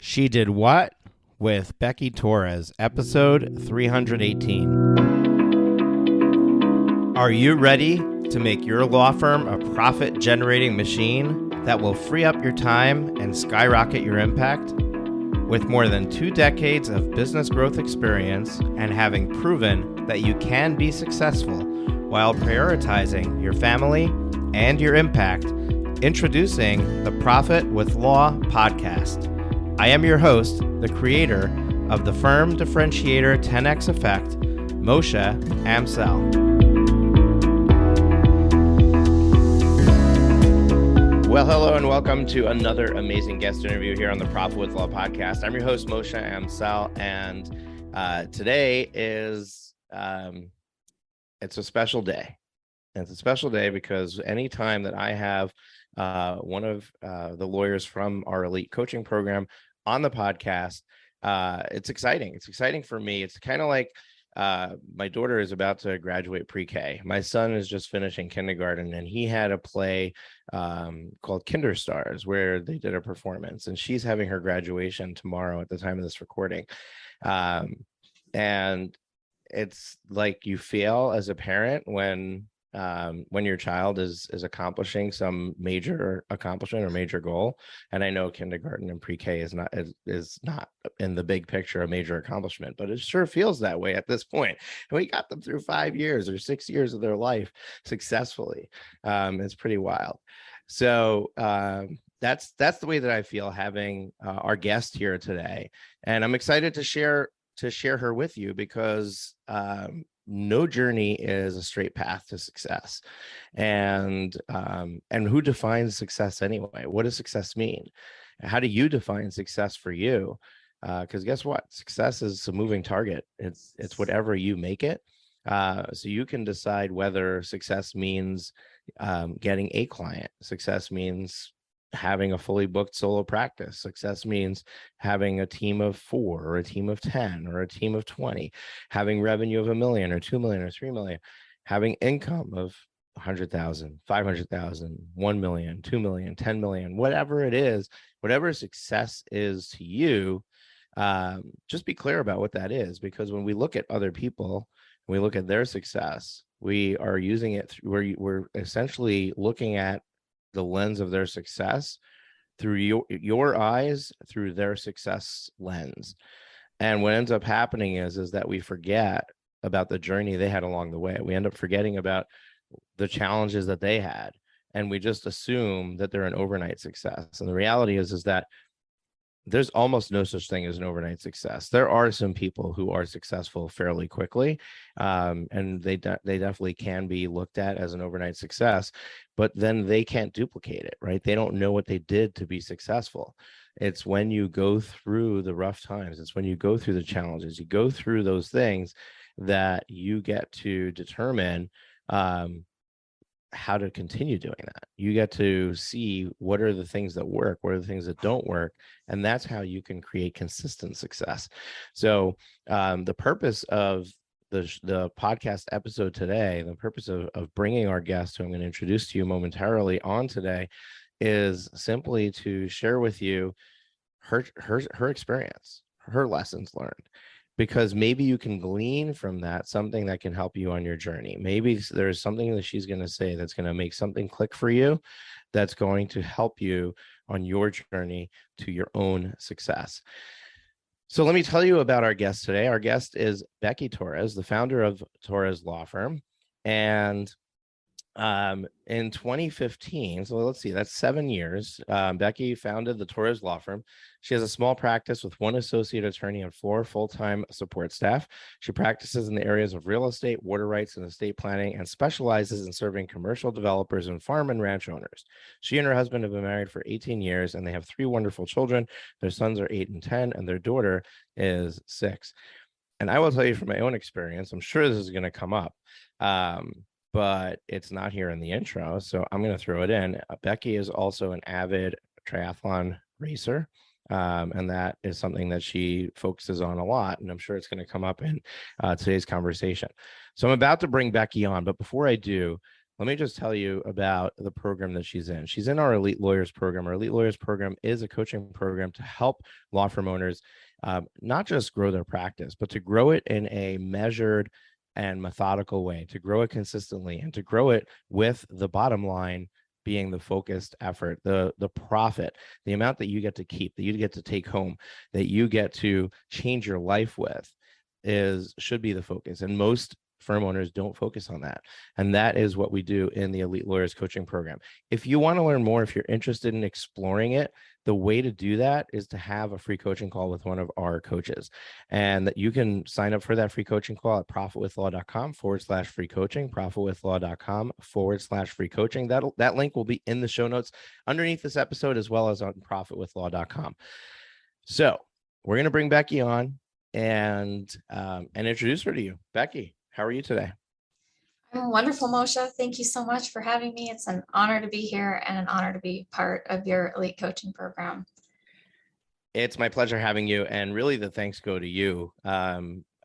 She Did What? With Becky Torres, episode 318. Are you ready to make your law firm a profit-generating machine that will free up your time and skyrocket your impact? With more than 2 decades of business growth experience and having proven that you can be successful while prioritizing your family and your impact, introducing the Profit with Law podcast. I am your host, the creator of the Firm Differentiator 10X Effect, Moshe Amsel. Well, hello and welcome to another amazing guest interview here on the Profit with Law podcast. I'm your host, Moshe Amsel, and today is it's a special day. And it's a special day because anytime that I have one of the lawyers from our elite coaching program on the podcast, it's exciting. It's exciting for me. It's kind of like my daughter is about to graduate pre-K. My son is just finishing kindergarten, and he had a play called Kinder Stars where they did a performance, and she's having her graduation tomorrow at the time of this recording. And it's like you feel as a parent when your child is accomplishing some major accomplishment or major goal. And I know kindergarten and pre-K is not in the big picture a major accomplishment, but it sure feels that way at this point. And we got them through 5 years or 6 years of their life successfully. It's pretty wild. So that's the way that I feel having our guest here today. And I'm excited to share her with you because no journey is a straight path to success. And who defines success anyway? What does success mean? How do you define success for you? Because guess what? Success is a moving target. It's whatever you make it. So you can decide whether success means getting a client. Success means having a fully booked solo practice. Success means having a team of 4 or a team of 10 or a team of 20, having revenue of $1 million or 2 million or 3 million, having income of 100,000, 500,000, 1 million, 2 million, 10 million, whatever it is, whatever success is to you, just be clear about what that is. Because when we look at other people, we look at their success, we are using it, we're essentially looking at the lens of their success through your eyes, through their success lens. And what ends up happening is that we forget about the journey they had along the way. We end up forgetting about the challenges that they had, and we just assume that they're an overnight success. And the reality is that there's almost no such thing as an overnight success. There are some people who are successful fairly quickly, and they definitely can be looked at as an overnight success, but then they can't duplicate it, right? They don't know what they did to be successful. It's when you go through the rough times, it's when you go through the challenges, you go through those things that you get to determine how to continue doing that. You get to see what are the things that work, what are the things that don't work, and that's how you can create consistent success. So the purpose of the podcast episode today, the purpose of bringing our guest, who I'm going to introduce to you momentarily on today, is simply to share with you her experience, her lessons learned. Because maybe you can glean from that something that can help you on your journey. Maybe there's something that she's going to say that's going to make something click for you, that's going to help you on your journey to your own success. So let me tell you about our guest today. Our guest is Becky Torres, the founder of Torres Law Firm. And in 2015, so let's see, that's 7 years, Becky founded the Torres Law Firm. She has a small practice with 1 associate attorney and 4 full-time support staff. She practices in the areas of real estate, water rights, and estate planning, and specializes in serving commercial developers and farm and ranch owners. She and her husband have been married for 18 years, and they have 3 wonderful children. Their sons are 8 and 10, and their daughter is 6. And I will tell you from my own experience, I'm sure this is going to come up, but it's not here in the intro, so I'm going to throw it in. Becky is also an avid triathlon racer, and that is something that she focuses on a lot, and I'm sure it's going to come up in today's conversation. So I'm about to bring Becky on, but before I do, let me just tell you about the program that she's in. She's in our Elite Lawyers program. Our Elite Lawyers program is a coaching program to help law firm owners not just grow their practice, but to grow it in a measured and methodical way, to grow it consistently, and to grow it with the bottom line being the focused effort, the profit, the amount that you get to keep, that you get to take home, that you get to change your life with, should be the focus. And most firm owners don't focus on that. And that is what we do in the Elite Lawyers coaching program. If you want to learn more, if you're interested in exploring it, the way to do that is to have a free coaching call with one of our coaches. And that you can sign up for that free coaching call at profitwithlaw.com/free coaching, profitwithlaw.com/free coaching. That link will be in the show notes underneath this episode, as well as on profitwithlaw.com. So we're going to bring Becky on and introduce her to you. Becky, how are you today? I'm wonderful, Moshe. Thank you so much for having me. It's an honor to be here and an honor to be part of your elite coaching program. It's my pleasure having you. And really the thanks go to you.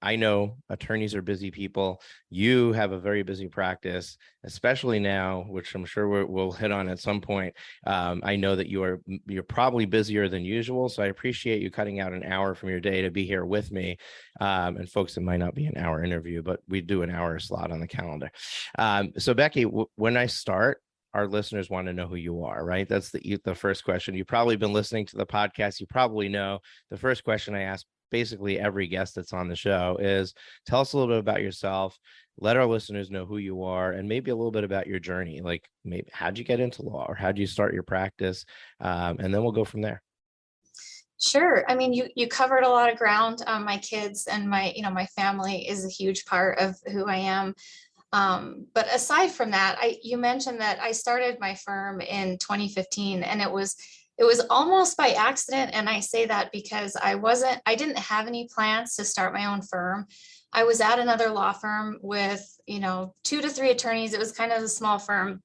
I know attorneys are busy people. You have a very busy practice, especially now, which I'm sure we'll hit on at some point. I know that you're probably busier than usual, so I appreciate you cutting out an hour from your day to be here with me. And folks, it might not be an hour interview, but we do an hour slot on the calendar. So Becky, when I start, our listeners want to know who you are, right? That's the first question. You've probably been listening to the podcast. You probably know the first question I ask basically every guest that's on the show is, tell us a little bit about yourself, let our listeners know who you are, and maybe a little bit about your journey. Like, maybe how'd you get into law, or how'd you start your practice? And then we'll go from there. Sure. I mean, you covered a lot of ground. My kids and my family is a huge part of who I am. But aside from that, you mentioned that I started my firm in 2015, and it was almost by accident. And I say that because I didn't have any plans to start my own firm. I was at another law firm with, 2 to 3 attorneys. It was kind of a small firm,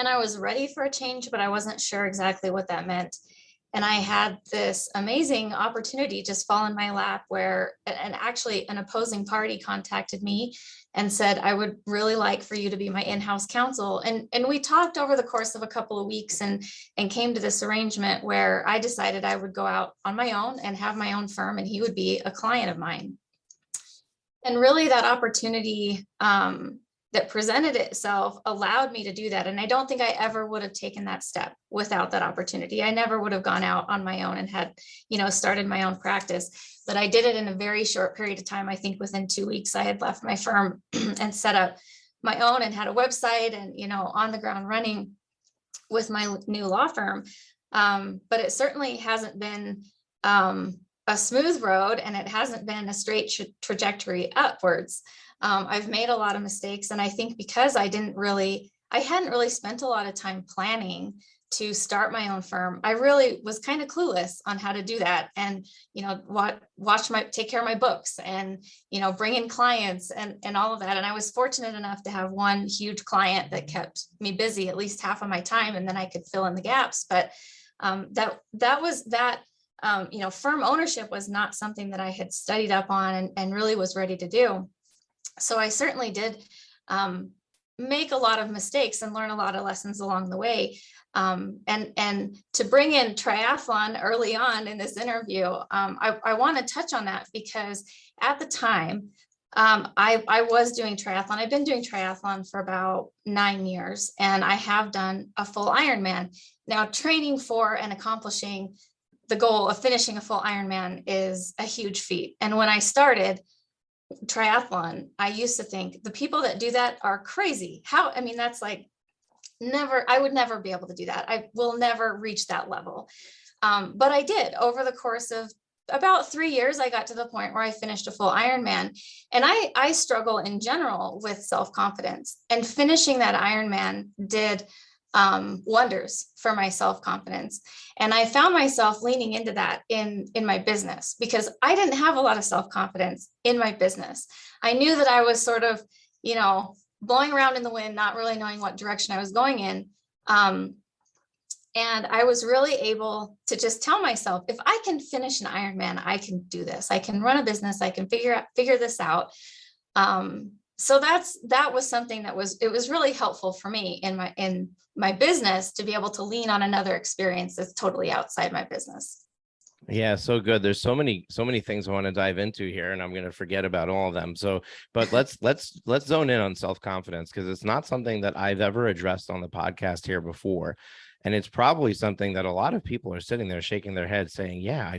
and I was ready for a change, but I wasn't sure exactly what that meant. And I had this amazing opportunity just fall in my lap where, and actually an opposing party contacted me and said, I would really like for you to be my in-house counsel. And we talked over the course of a couple of weeks and came to this arrangement where I decided I would go out on my own and have my own firm, and he would be a client of mine. And really that opportunity that presented itself allowed me to do that. And I don't think I ever would have taken that step without that opportunity. I never would have gone out on my own and had, started my own practice, but I did it in a very short period of time. I think within 2 weeks, I had left my firm and set up my own and had a website and, on the ground running with my new law firm. But it certainly hasn't been a smooth road, and it hasn't been a straight trajectory upwards. I've made a lot of mistakes. And I think because I hadn't really spent a lot of time planning to start my own firm, I really was kind of clueless on how to do that. And, take care of my books and, bring in clients and all of that. And I was fortunate enough to have one huge client that kept me busy at least half of my time, and then I could fill in the gaps. But firm ownership was not something that I had studied up on and really was ready to do. So I certainly did make a lot of mistakes and learn a lot of lessons along the way. And to bring in triathlon early on in this interview, I want to touch on that because at the time I was doing triathlon. I've been doing triathlon for about 9 years, and I have done a full Ironman. Now, training for and accomplishing the goal of finishing a full Ironman is a huge feat. And when I started triathlon, I used to think the people that do that are crazy. That's like I would never be able to do that. I will never reach that level. But I did. Over the course of about 3 years, I got to the point where I finished a full Ironman. And I struggle in general with self-confidence, and finishing that Ironman did wonders for my self-confidence. And I found myself leaning into that in my business, because I didn't have a lot of self-confidence in my business. I knew that I was sort of, blowing around in the wind, not really knowing what direction I was going in. And I was really able to just tell myself, if I can finish an Ironman, I can do this. I can run a business. I can figure this out. So that was something it was really helpful for me in my business to be able to lean on another experience that's totally outside my business. Yeah, so good. There's so many things I want to dive into here, and I'm going to forget about all of them. So, but let's zone in on self-confidence, because it's not something that I've ever addressed on the podcast here before. And it's probably something that a lot of people are sitting there shaking their head saying, yeah,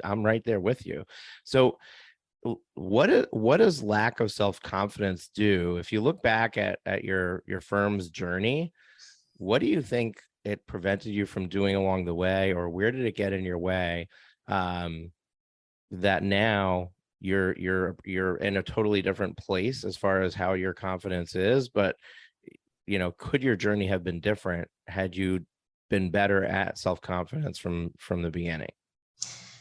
I'm right there with you. So what does lack of self-confidence do? If you look back at your firm's journey, what do you think it prevented you from doing along the way, or where did it get in your way, that now you're in a totally different place as far as how your confidence is? But could your journey have been different had you been better at self-confidence from the beginning?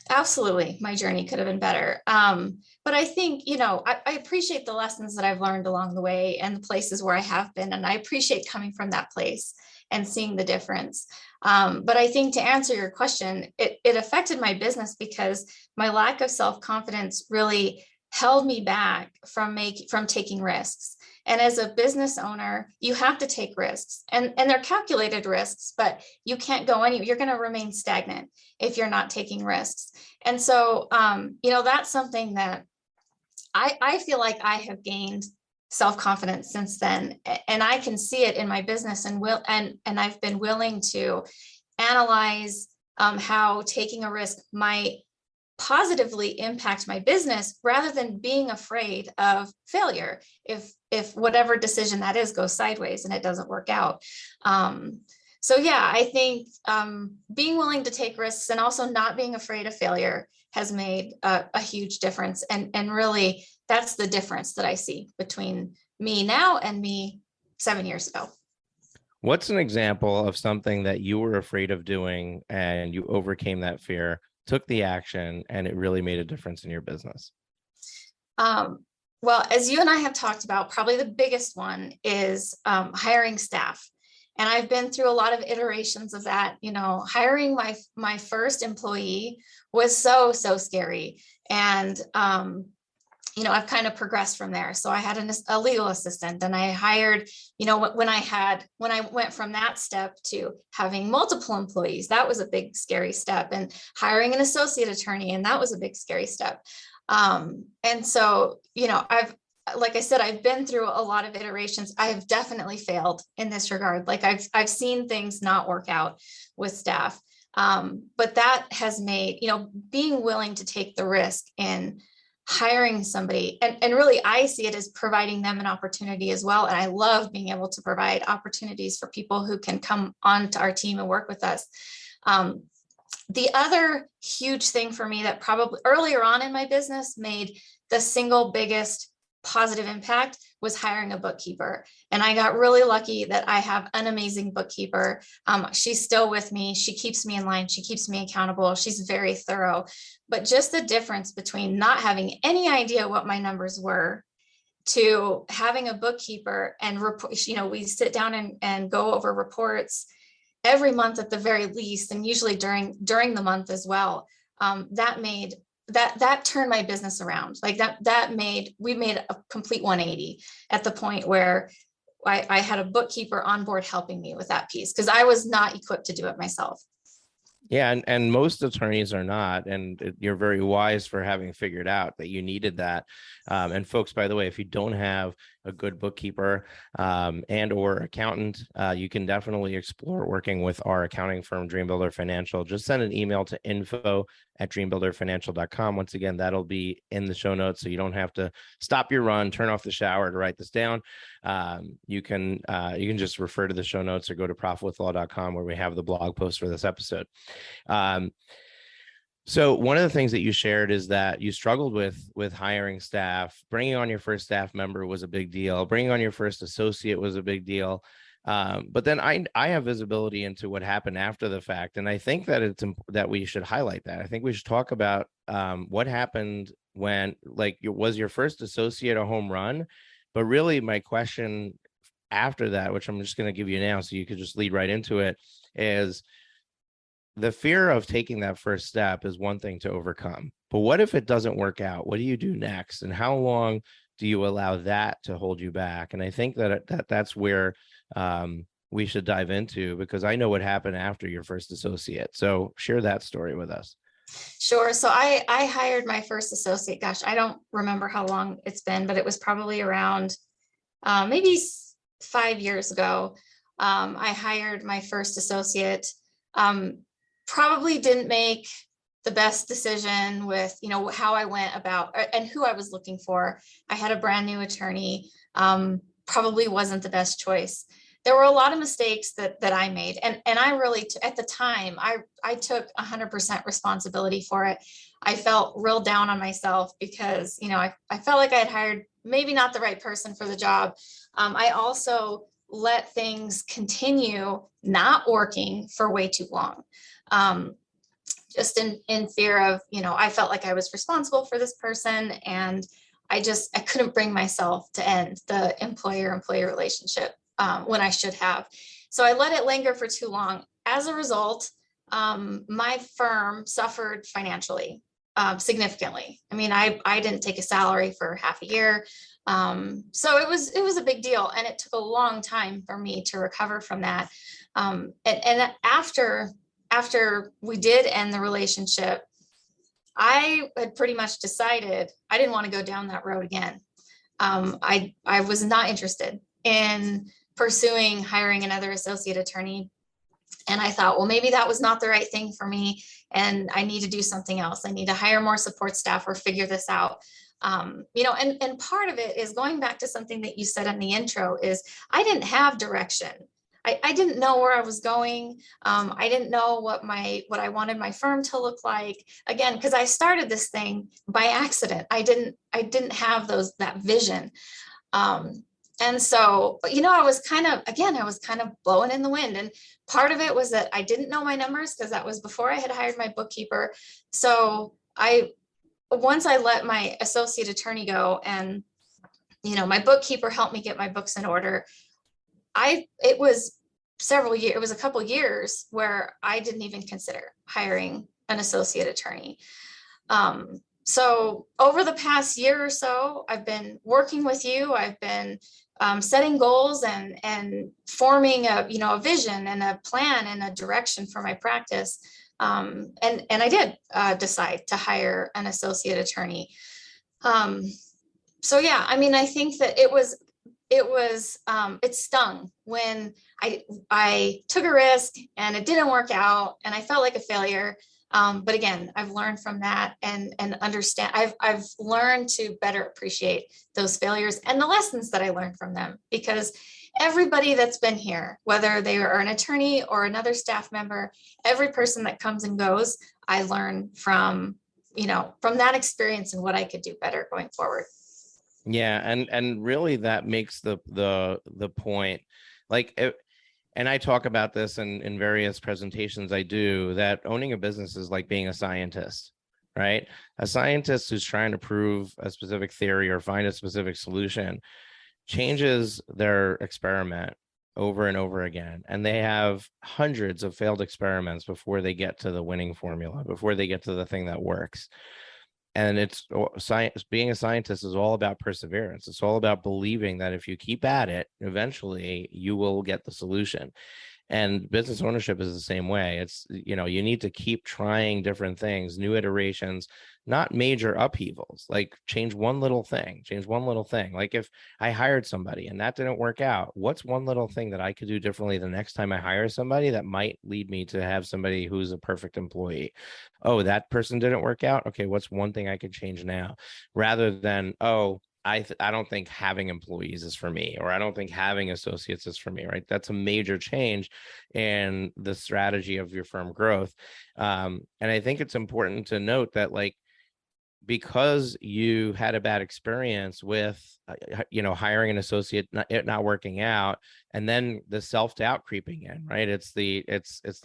Absolutely. My journey could have been better. But I think, I appreciate the lessons that I've learned along the way and the places where I have been. And I appreciate coming from that place and seeing the difference. But I think, to answer your question, it affected my business because my lack of self-confidence really held me back from taking risks. And as a business owner, you have to take risks, and they're calculated risks, but you can't go anywhere. You're going to remain stagnant if you're not taking risks. And so, that's something that I feel like I have gained self-confidence since then. And I can see it in my business, and I've been willing to analyze how taking a risk might positively impact my business rather than being afraid of failure if whatever decision that is goes sideways and it doesn't work out. So yeah, I think being willing to take risks and also not being afraid of failure has made a huge difference. And really, that's the difference that I see between me now and me 7 years ago. What's an example of something that you were afraid of doing and you overcame that fear, took the action, and it really made a difference in your business? Well, as you and I have talked about, probably the biggest one is hiring staff. And I've been through a lot of iterations of that. Hiring my first employee was so scary. And I've kind of progressed from there. So I had a legal assistant, and I hired, when I went from that step to having multiple employees, that was a big, scary step, and hiring an associate attorney, and that was a big, scary step. And so, like I said, I've been through a lot of iterations. I have definitely failed in this regard. Like I've seen things not work out with staff. But that has made, being willing to take the risk in hiring somebody, and really I see it as providing them an opportunity as well. And I love being able to provide opportunities for people who can come onto our team and work with us. The other huge thing for me that probably earlier on in my business made the single biggest positive impact was hiring a bookkeeper. And I got really lucky that I have an amazing bookkeeper. She's still with me. She keeps me in line. She keeps me accountable. She's very thorough. But just the difference between not having any idea what my numbers were to having a bookkeeper and we sit down and go over reports every month at the very least, and usually during the month as well. That turned my business around. Like we made a complete 180 at the point where I had a bookkeeper on board helping me with that piece, because I was not equipped to do it myself. Yeah, and most attorneys are not, and you're very wise for having figured out that you needed that. And folks, by the way, if you don't have a good bookkeeper and or accountant, you can definitely explore working with our accounting firm, Dreambuilder Financial. Just send an email to info@dreambuilderfinancial.com. Once again, that'll be in the show notes, so you don't have to stop your run, turn off the shower to write this down. You can just refer to the show notes or go to profitwithlaw.com, where we have the blog post for this episode. So one of the things that you shared is that you struggled with hiring staff. Bringing on your first staff member was a big deal. Bringing on your first associate was a big deal. But then I have visibility into what happened after the fact, and I think that that we should highlight that. I think we should talk about what happened when, was your first associate a home run? But really, my question after that, which I'm just going to give you now, so you could just lead right into it, is the fear of taking that first step is one thing to overcome. But what if it doesn't work out? What do you do next? And how long do you allow that to hold you back? And I think that's where we should dive into, because I know what happened after your first associate. So share that story with us. Sure. So I hired my first associate. Gosh, I don't remember how long it's been, but it was probably around maybe 5 years ago. I hired my first associate. Probably didn't make the best decision with, how I went about and who I was looking for. I had a brand new attorney. Probably wasn't the best choice. There were a lot of mistakes that I made. And I really, at the time, I took 100% responsibility for it. I felt real down on myself because, I felt like I had hired maybe not the right person for the job. I also let things continue not working for way too long. Just in fear of, I felt like I was responsible for this person, and I couldn't bring myself to end the employer-employee relationship when I should have. So I let it linger for too long. As a result, my firm suffered financially significantly. I mean, I didn't take a salary for half a year. So it was a big deal, and it took a long time for me to recover from that. And after we did end the relationship, I had pretty much decided I didn't want to go down that road again. I was not interested in pursuing hiring another associate attorney. And I thought, well, maybe that was not the right thing for me, and I need to do something else. I need to hire more support staff or figure this out. And part of it is going back to something that you said in the intro is I didn't have direction. I didn't know where I was going. I didn't know what I wanted my firm to look like. Again, because I started this thing by accident. I didn't have that vision. And so, I was kind of blowing in the wind. And part of it was that I didn't know my numbers because that was before I had hired my bookkeeper. So once I let my associate attorney go, and, my bookkeeper helped me get my books in order, it was a couple years where I didn't even consider hiring an associate attorney. So over the past year or so, I've been working with you. I've been setting goals and forming a vision and a plan and a direction for my practice. And I did decide to hire an associate attorney. So yeah, I mean, I think that it stung when I took a risk and it didn't work out and I felt like a failure. But again, I've learned from that and understand. I've learned to better appreciate those failures and the lessons that I learned from them, because everybody that's been here, whether they are an attorney or another staff member, every person that comes and goes, I learn from that experience and what I could do better going forward. Yeah, and really that makes the point, like and I talk about this in various presentations I do, that owning a business is like being a scientist, right? A scientist who's trying to prove a specific theory or find a specific solution changes their experiment over and over again. And they have hundreds of failed experiments before they get to the winning formula, before they get to the thing that works. And it's science. Being a scientist is all about perseverance. It's all about believing that if you keep at it, eventually you will get the solution. And business ownership is the same way. It's, you need to keep trying different things, new iterations, not major upheavals, like change one little thing. Like if I hired somebody and that didn't work out, what's one little thing that I could do differently the next time I hire somebody that might lead me to have somebody who's a perfect employee? Oh, that person didn't work out. Okay, what's one thing I could change now? Rather than, I don't think having employees is for me, or I don't think having associates is for me, right? That's a major change in the strategy of your firm growth. And I think it's important to note that, like, because you had a bad experience with, hiring an associate, it not working out, and then the self-doubt creeping in, right? It's the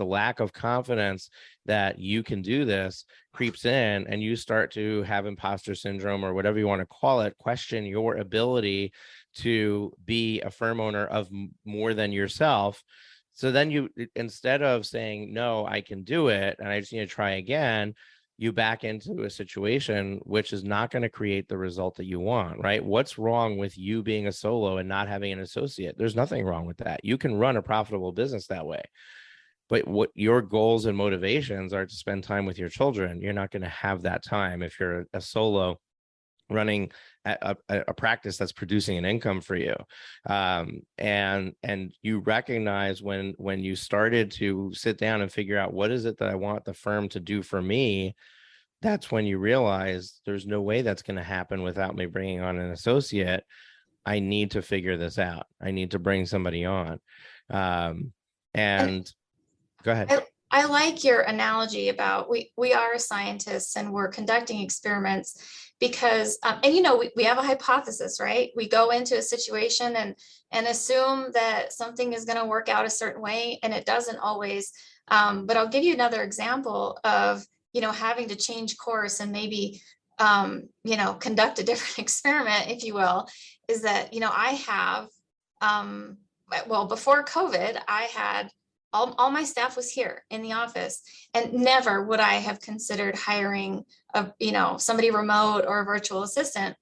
lack of confidence that you can do this creeps in, and you start to have imposter syndrome, or whatever you want to call it, question your ability to be a firm owner of more than yourself. So then you, instead of saying, no, I can do it, and I just need to try again, you back into a situation which is not going to create the result that you want, right? What's wrong with you being a solo and not having an associate? There's nothing wrong with that. You can run a profitable business that way. But what your goals and motivations are to spend time with your children, you're not going to have that time if you're a solo running a practice that's producing an income for you. And you recognize when you started to sit down and figure out what is it that I want the firm to do for me, that's when you realize there's no way that's going to happen without me bringing on an associate. I need to figure this out. I need to bring somebody on. And go ahead. I like your analogy about we are scientists and we're conducting experiments because, and you know, we have a hypothesis, right? We go into a situation and assume that something is going to work out a certain way, and it doesn't always. But I'll give you another example of, you know, having to change course and maybe, you know, conduct a different experiment, if you will, is that, you know, I have, well, before COVID, I had all my staff was here in the office, and never would I have considered hiring a, you know, somebody remote or a virtual assistant.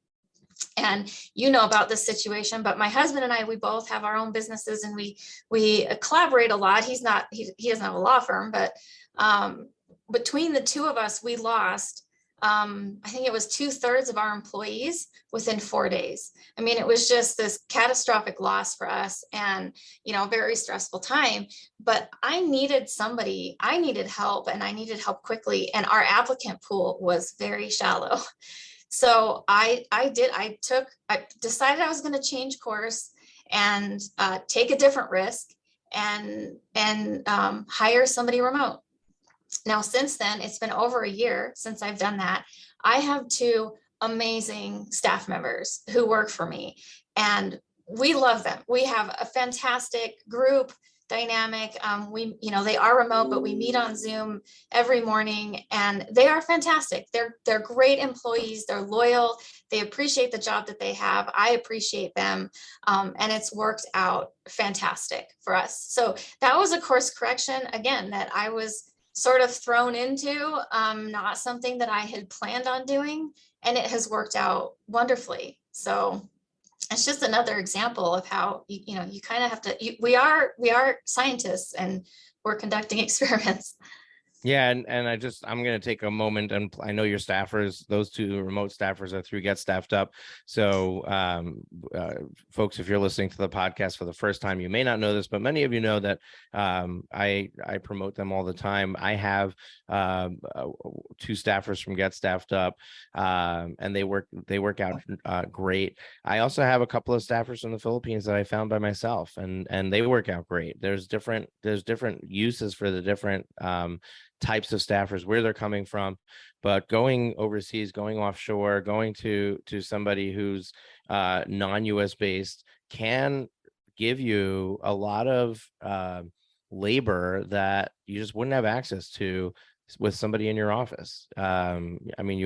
And you know about this situation, but my husband and I, we both have our own businesses, and we collaborate a lot. He doesn't have a law firm, but between the two of us, we lost, I think it was 2/3 of our employees within 4 days. I mean, it was just this catastrophic loss for us, and, you know, very stressful time. But I needed somebody, I needed help, and I needed help quickly. And our applicant pool was very shallow. So I decided I was going to change course and take a different risk and hire somebody remote. Now, since then, it's been over a year since I've done that. I have 2 amazing staff members who work for me, and we love them. We have a fantastic group dynamic. You know, they are remote, but we meet on Zoom every morning, and they are fantastic. They're great employees. They're loyal. They appreciate the job that they have. I appreciate them, and it's worked out fantastic for us. So that was a course correction, again, that I was sort of thrown into, not something that I had planned on doing, and it has worked out wonderfully. So it's just another example of how, you know, you kind of have to, we are scientists, and we're conducting experiments. Yeah, and I'm going to take a moment, and I know your staffers, those 2 remote staffers are through Get Staffed Up. So, folks, if you're listening to the podcast for the first time, you may not know this, but many of you know that I promote them all the time. I have 2 staffers from Get Staffed Up, and they work out great. I also have a couple of staffers from the Philippines that I found by myself, and they work out great. There's different uses for the different types of staffers, where they're coming from, but going overseas, going offshore, going to somebody who's non-US based can give you a lot of labor that you just wouldn't have access to with somebody in your office. I mean,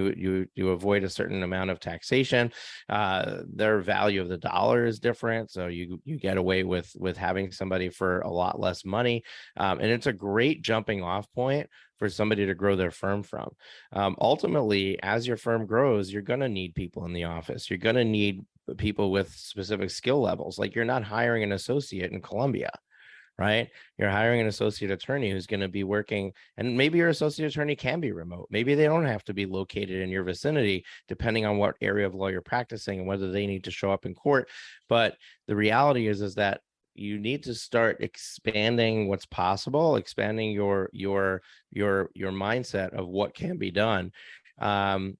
you avoid a certain amount of taxation. Their value of the dollar is different, so you get away with having somebody for a lot less money, and it's a great jumping off point for somebody to grow their firm from. Ultimately, as your firm grows, you're going to need people in the office. You're going to need people with specific skill levels. Like, you're not hiring an associate in Colombia, right? You're hiring an associate attorney who's going to be working, and maybe your associate attorney can be remote. Maybe they don't have to be located in your vicinity, depending on what area of law you're practicing and whether they need to show up in court. But the reality is that you need to start expanding what's possible, expanding your mindset of what can be done. And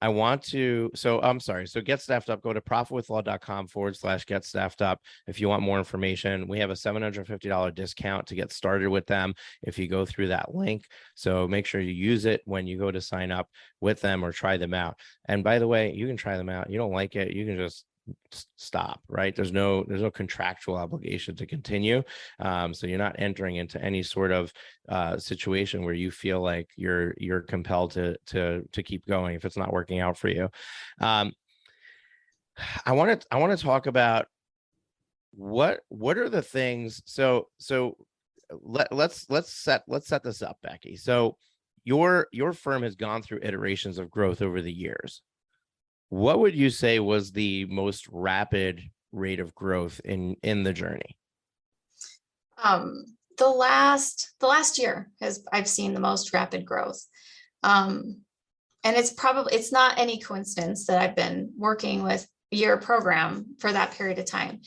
I want to, so I'm sorry. So Get Staffed Up, go to profitwithlaw.com/get staffed up. If you want more information, we have a $750 discount to get started with them if you go through that link. So make sure you use it when you go to sign up with them or try them out. And by the way, you can try them out. You don't like it, you can just stop, right? There's no contractual obligation to continue. So you're not entering into any sort of situation where you feel like you're compelled to keep going if it's not working out for you. I want to talk about what are the things. So let's set this up, Becky. So your firm has gone through iterations of growth over the years. What would you say was the most rapid rate of growth in the journey? The last year I've seen the most rapid growth. And it's not any coincidence that I've been working with your program for that period of time.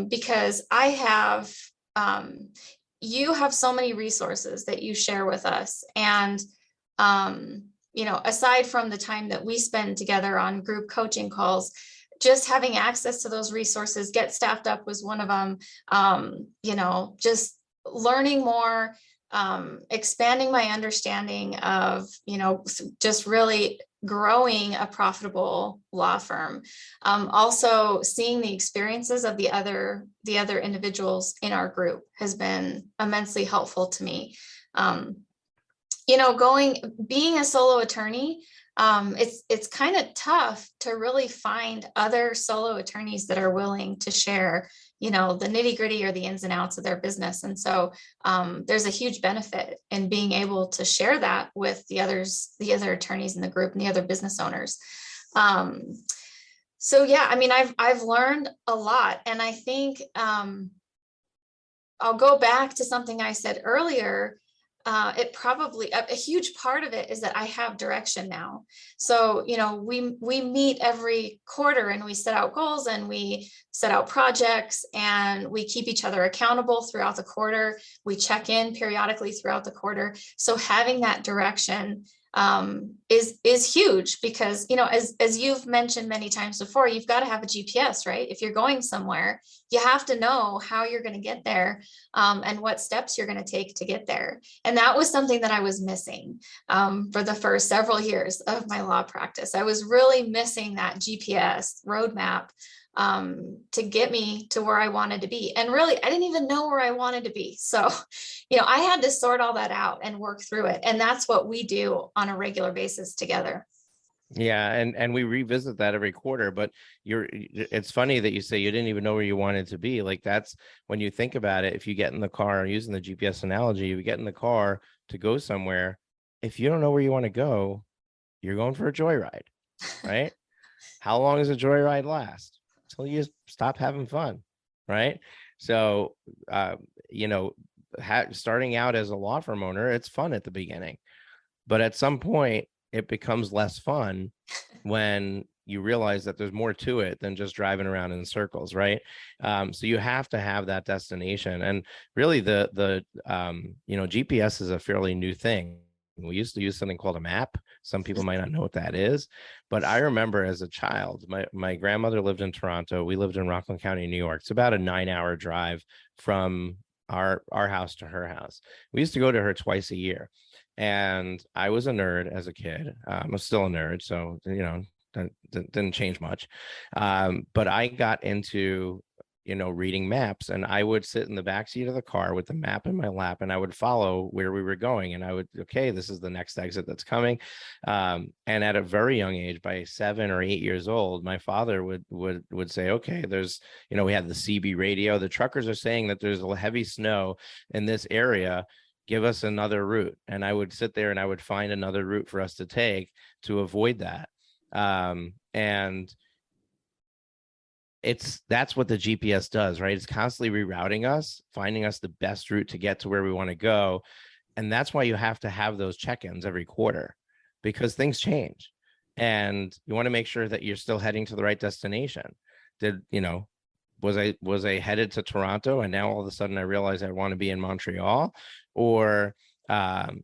Because you have so many resources that you share with us. And, aside from the time that we spend together on group coaching calls, just having access to those resources, Get Staffed Up was one of them. Just learning more, expanding my understanding of, just really growing a profitable law firm. Also being the experiences of the other individuals in our group has been immensely helpful to me. Being a solo attorney, it's kind of tough to really find other solo attorneys that are willing to share, the nitty gritty or the ins and outs of their business. And so there's a huge benefit in being able to share that with the other attorneys in the group and the other business owners. So yeah, I've learned a lot. And I think I'll go back to something I said earlier. A huge part of it is that I have direction now. So, we meet every quarter and we set out goals and we set out projects and we keep each other accountable throughout the quarter. We check in periodically throughout the quarter. So having that direction is huge because, as you've mentioned many times before, you've got to have a GPS, right? If you're going somewhere, you have to know how you're going to get there, and what steps you're going to take to get there. And that was something that I was missing for the first several years of my law practice. I was really missing that GPS roadmap to get me to where I wanted to be. And really, I didn't even know where I wanted to be. So, I had to sort all that out and work through it. And that's what we do on a regular basis together. Yeah. And we revisit that every quarter, but it's funny that you say you didn't even know where you wanted to be. Like, that's when you think about it. If you get in the car, using the GPS analogy, you get in the car to go somewhere. If you don't know where you want to go, you're going for a joyride, right? How long does a joyride last? Until you stop having fun, right? So, starting out as a law firm owner, it's fun at the beginning, but at some point it becomes less fun when you realize that there's more to it than just driving around in circles, right? So you have to have that destination. And really the GPS is a fairly new thing. We used to use something called a map. Some people might not know what that is, but I remember as a child, my grandmother lived in Toronto. We lived in Rockland County, New York. It's about a 9-hour drive from our house to her house. We used to go to her twice a year. And I was a nerd as a kid. I'm still a nerd, so didn't change much. But I got into reading maps, and I would sit in the back seat of the car with the map in my lap, and I would follow where we were going, and I would, okay, this is the next exit that's coming. And at a very young age, by 7 or 8 years old, my father would say, okay, there's, we had the CB radio. The truckers are saying that there's a heavy snow in this area. Give us another route. And I would sit there and I would find another route for us to take to avoid that. And that's what the GPS does, right? It's constantly rerouting us, finding us the best route to get to where we want to go. And that's why you have to have those check-ins every quarter, because things change and you want to make sure that you're still heading to the right destination. Was I headed to Toronto and now all of a sudden I realize I want to be in Montreal? Or am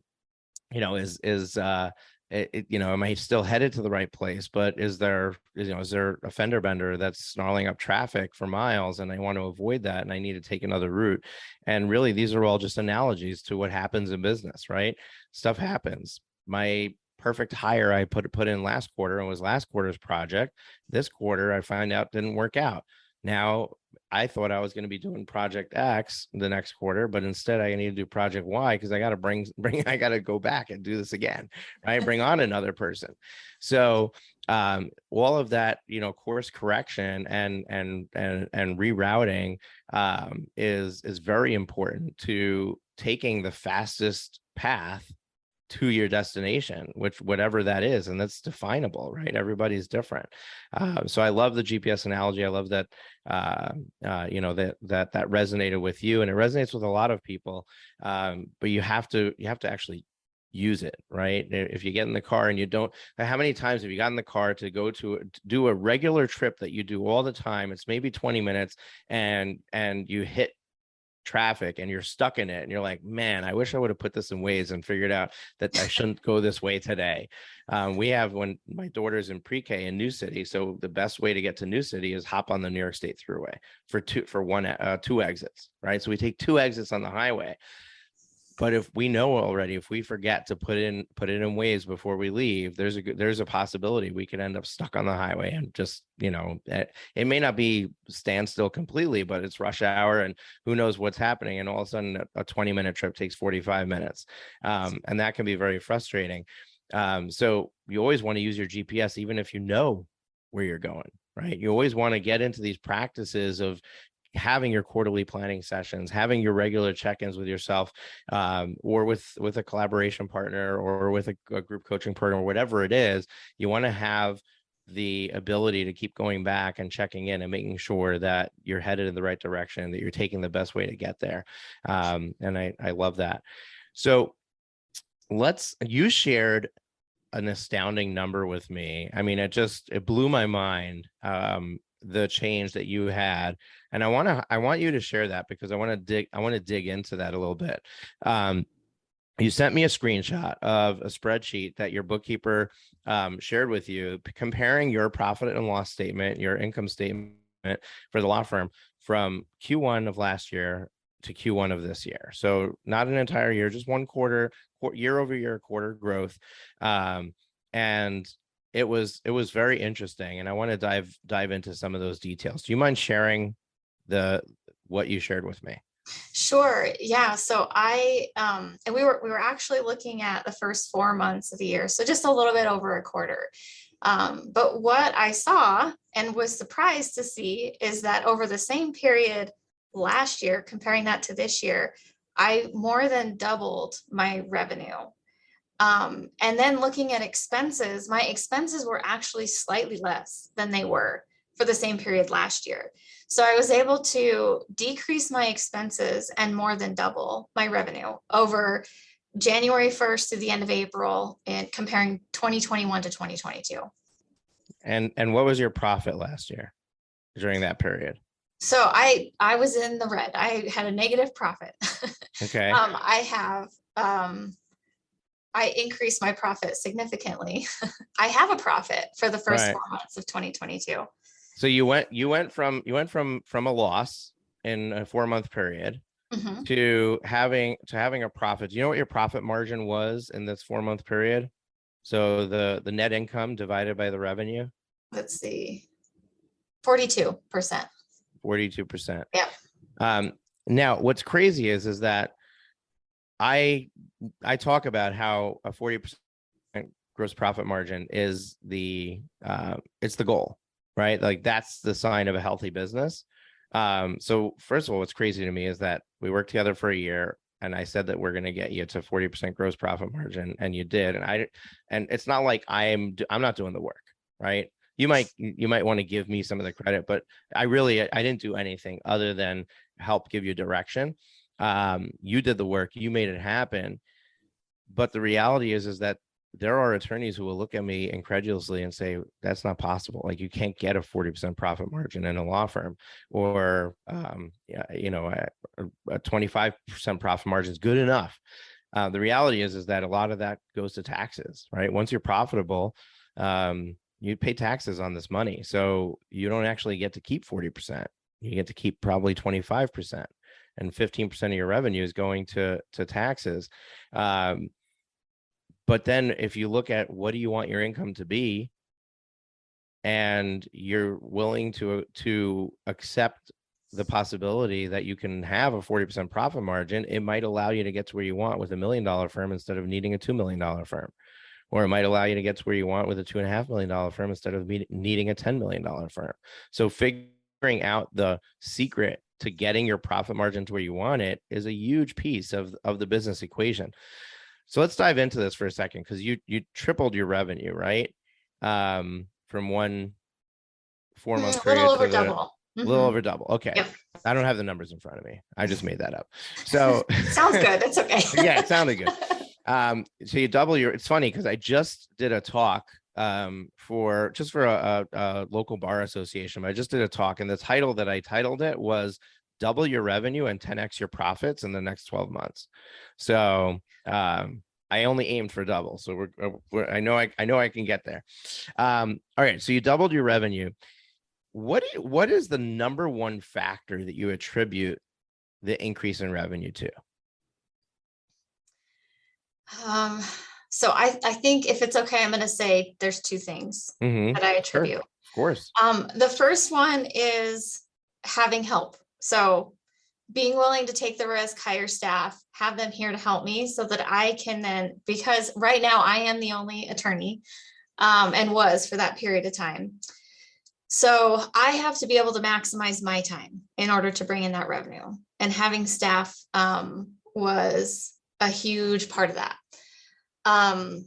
I still headed to the right place, but is there a fender bender that's snarling up traffic for miles and I want to avoid that and I need to take another route? And really, these are all just analogies to what happens in business, right? Stuff happens. My perfect hire I put in last quarter and was last quarter's project. This quarter I find out didn't work out. Now, I thought I was going to be doing project X the next quarter, but instead I need to do project Y because I got to I got to go back and do this again, right? Bring on another person. So all of that, course correction and rerouting is very important to taking the fastest path to your destination, which whatever that is, and that's definable, right? Everybody's different. So I love the GPS analogy. I love that that resonated with you, and it resonates with a lot of people. But you have to actually use it, right? If you get in the car and you don't, how many times have you gotten in the car to go to do a regular trip that you do all the time? It's maybe 20 minutes, and you hit traffic and you're stuck in it and you're like, man, I wish I would have put this in Waze and figured out that I shouldn't go this way today. We have, when my daughter's in pre-K in New City, so the best way to get to New City is hop on the New York State Thruway for two exits, right? So we take two exits on the highway. But if we know already, if we forget to put it in Waze before we leave, there's a possibility we could end up stuck on the highway and just, it may not be standstill completely, but it's rush hour and who knows what's happening. And all of a sudden a 20-minute trip takes 45 minutes. And that can be very frustrating. So you always want to use your GPS, even if you know where you're going, right? You always want to get into these practices of having your quarterly planning sessions, having your regular check-ins with yourself, or with a collaboration partner, or with a group coaching program, or whatever it is. You want to have the ability to keep going back and checking in and making sure that you're headed in the right direction, that you're taking the best way to get there. And I love that. So you shared an astounding number with me. I mean, it blew my mind, the change that you had. And I want you to share that, because I want to dig into that a little bit. You sent me a screenshot of a spreadsheet that your bookkeeper shared with you, comparing your profit and loss statement, your income statement for the law firm from Q1 of last year to Q1 of this year. So not an entire year, just one quarter, year over year quarter growth. And it was very interesting. And I want to dive into some of those details. Do you mind sharing what you shared with me? Sure. Yeah. So and we were actually looking at the first 4 months of the year. So just a little bit over a quarter. But what I saw and was surprised to see is that over the same period last year, comparing that to this year, I more than doubled my revenue. And then looking at expenses, my expenses were actually slightly less than they were for the same period last year. So I was able to decrease my expenses and more than double my revenue over January 1st to the end of April, and comparing 2021 to 2022. And what was your profit last year during that period? So I was in the red. I had a negative profit. Okay. I increased my profit significantly. I have a profit for the first 4 months of 2022. So you went from a loss in a 4-month period, mm-hmm. to having a profit. Do you know what your profit margin was in this 4-month period? So the net income divided by the revenue? Let's see. 42%. 42%. Yeah. Now what's crazy is that I talk about how a 40% gross profit margin is it's the goal, right? Like that's the sign of a healthy business. So first of all, what's crazy to me is that we worked together for a year and I said that we're going to get you to 40% gross profit margin, and you did. And it's not like I'm not doing the work, right? You might want to give me some of the credit, but I didn't do anything other than help give you direction. You did the work, you made it happen. But the reality is that there are attorneys who will look at me incredulously and say, that's not possible. Like you can't get a 40% profit margin in a law firm, or, a 25% profit margin is good enough. The reality is that a lot of that goes to taxes, right? Once you're profitable, you pay taxes on this money. So you don't actually get to keep 40%. You get to keep probably 25%, and 15% of your revenue is going to taxes. But then if you look at what do you want your income to be, and you're willing to accept the possibility that you can have a 40% profit margin, it might allow you to get to where you want with $1 million firm instead of needing a $2 million firm. Or it might allow you to get to where you want with a $2.5 million firm instead of needing a $10 million firm. So figuring out the secret to getting your profit margin to where you want it is a huge piece of the business equation. So let's dive into this for a second, because you tripled your revenue, right? From one 4 month A little period to over the double. little over double. Okay. Yep. I don't have the numbers in front of me. I just made that up. So Sounds good. It's okay. yeah, it sounded good. So you double your, it's funny because I just did a talk for a local bar association. But I just did a talk, and the title that I titled it was double your revenue and 10x your profits in the next 12 months. So I only aimed for double. So I know I can get there. All right. So you doubled your revenue. What is the number one factor that you attribute the increase in revenue to? So I think, if it's okay, I'm going to say there's two things that I Sure. attribute. Of course. The first one is having help. So being willing to take the risk, hire staff, have them here to help me so that I can then, because right now I am the only attorney, and was for that period of time. So I have to be able to maximize my time in order to bring in that revenue, and having staff was a huge part of that. And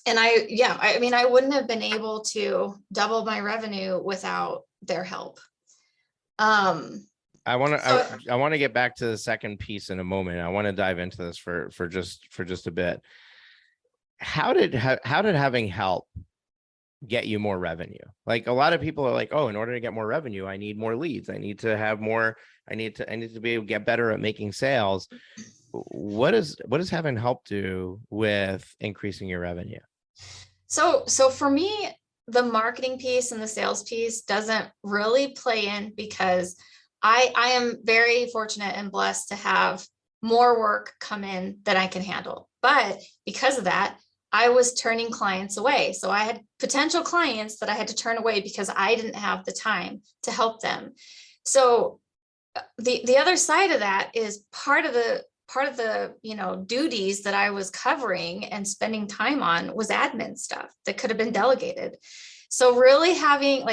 I mean, I wouldn't have been able to double my revenue without their help. I want to get back to the second piece in a moment. I want to dive into this for just a bit. How did having help get you more revenue? Like, a lot of people are like, oh, in order to get more revenue, I need more leads. I need to have more. I need to be able to get better at making sales. What does having help do with increasing your revenue? So for me, the marketing piece and the sales piece doesn't really play in, because I am very fortunate and blessed to have more work come in than I can handle. But because of that, I was turning clients away. So I had potential clients that I had to turn away because I didn't have the time to help them. So the other side of that is part of the duties that I was covering and spending time on was admin stuff that could have been delegated. So really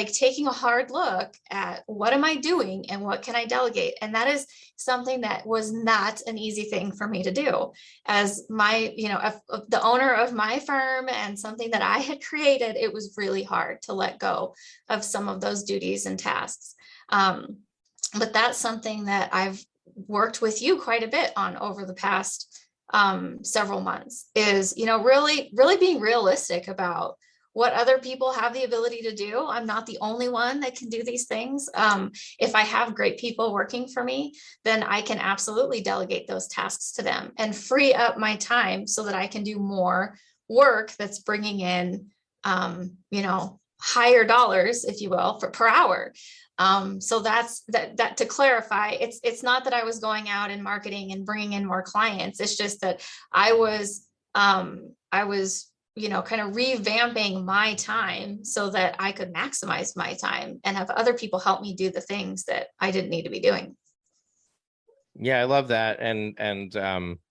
taking a hard look at what am I doing and what can I delegate? And that is something that was not an easy thing for me to do, as the owner of my firm and something that I had created. It was really hard to let go of some of those duties and tasks. But that's something that I've worked with you quite a bit on over the past several months, is, really being realistic about what other people have the ability to do. I'm not the only one that can do these things. If I have great people working for me, then I can absolutely delegate those tasks to them and free up my time so that I can do more work that's bringing in, higher dollars, if you will, per hour. So that's that to clarify, it's not that I was going out and marketing and bringing in more clients. It's just that I was kind of revamping my time so that I could maximize my time and have other people help me do the things that I didn't need to be doing. Yeah, I love that. And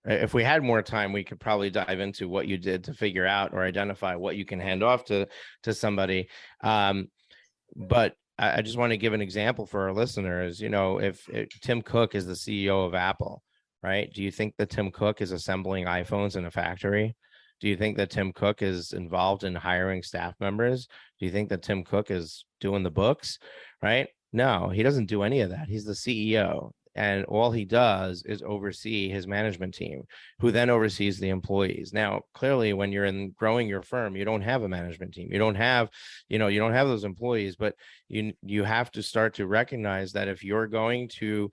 if we had more time, we could probably dive into what you did to figure out or identify what you can hand off to somebody. But I just want to give an example for our listeners. If Tim Cook is the CEO of Apple, right? Do you think that Tim Cook is assembling iPhones in a factory? Do you think that Tim Cook is involved in hiring staff members? Do you think that Tim Cook is doing the books, right? No, he doesn't do any of that. He's the CEO. And all he does is oversee his management team, who then oversees the employees. Now, clearly, when you're growing your firm, you don't have a management team. You don't have those employees, but you have to start to recognize that if you're going to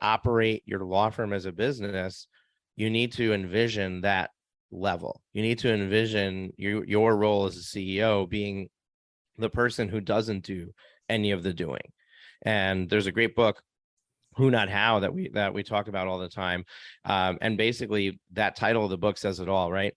operate your law firm as a business, you need to envision that level. You need to envision your role as a CEO being the person who doesn't do any of the doing. And there's a great book, Who Not How, that we talk about all the time. And basically that title of the book says it all, right?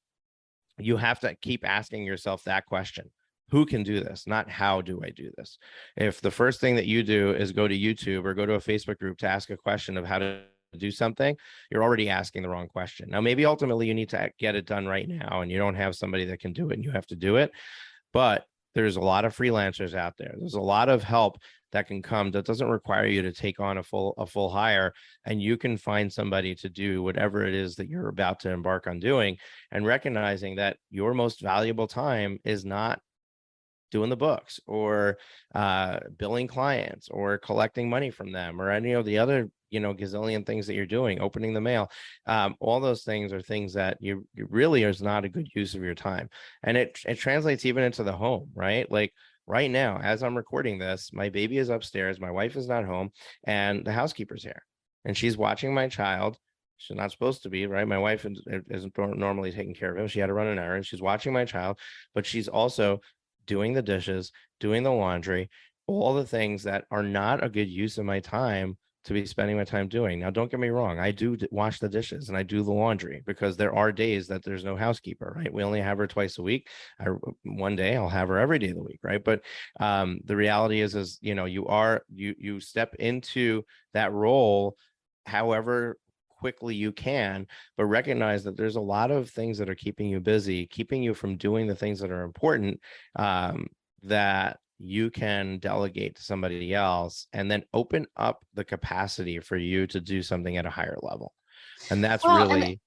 You have to keep asking yourself that question. Who can do this? Not how do I do this? If the first thing that you do is go to YouTube or go to a Facebook group to ask a question of how to do something, you're already asking the wrong question. Now, maybe ultimately you need to get it done right now and you don't have somebody that can do it and you have to do it. But there's a lot of freelancers out there. There's a lot of help that can come that doesn't require you to take on a full hire, and you can find somebody to do whatever it is that you're about to embark on doing, and recognizing that your most valuable time is not doing the books or billing clients or collecting money from them or any of the other gazillion things that you're doing, opening the mail. All those things are things that you really is not a good use of your time. And it translates even into the home, right? Like right now, as I'm recording this, my baby is upstairs, my wife is not home, and the housekeeper's here, and she's watching my child. She's not supposed to be, right? My wife isn't normally taking care of him. She had to run an errand. She's watching my child, but she's also doing the dishes, doing the laundry, all the things that are not a good use of my time to be spending my time doing. Now, don't get me wrong. I do wash the dishes and I do the laundry because there are days that there's no housekeeper, right? We only have her twice a week. One day I'll have her every day of the week, right? But the reality is, you step into that role, however quickly you can, but recognize that there's a lot of things that are keeping you busy, keeping you from doing the things that are important, that you can delegate to somebody else, and then open up the capacity for you to do something at a higher level. And that's Well, and really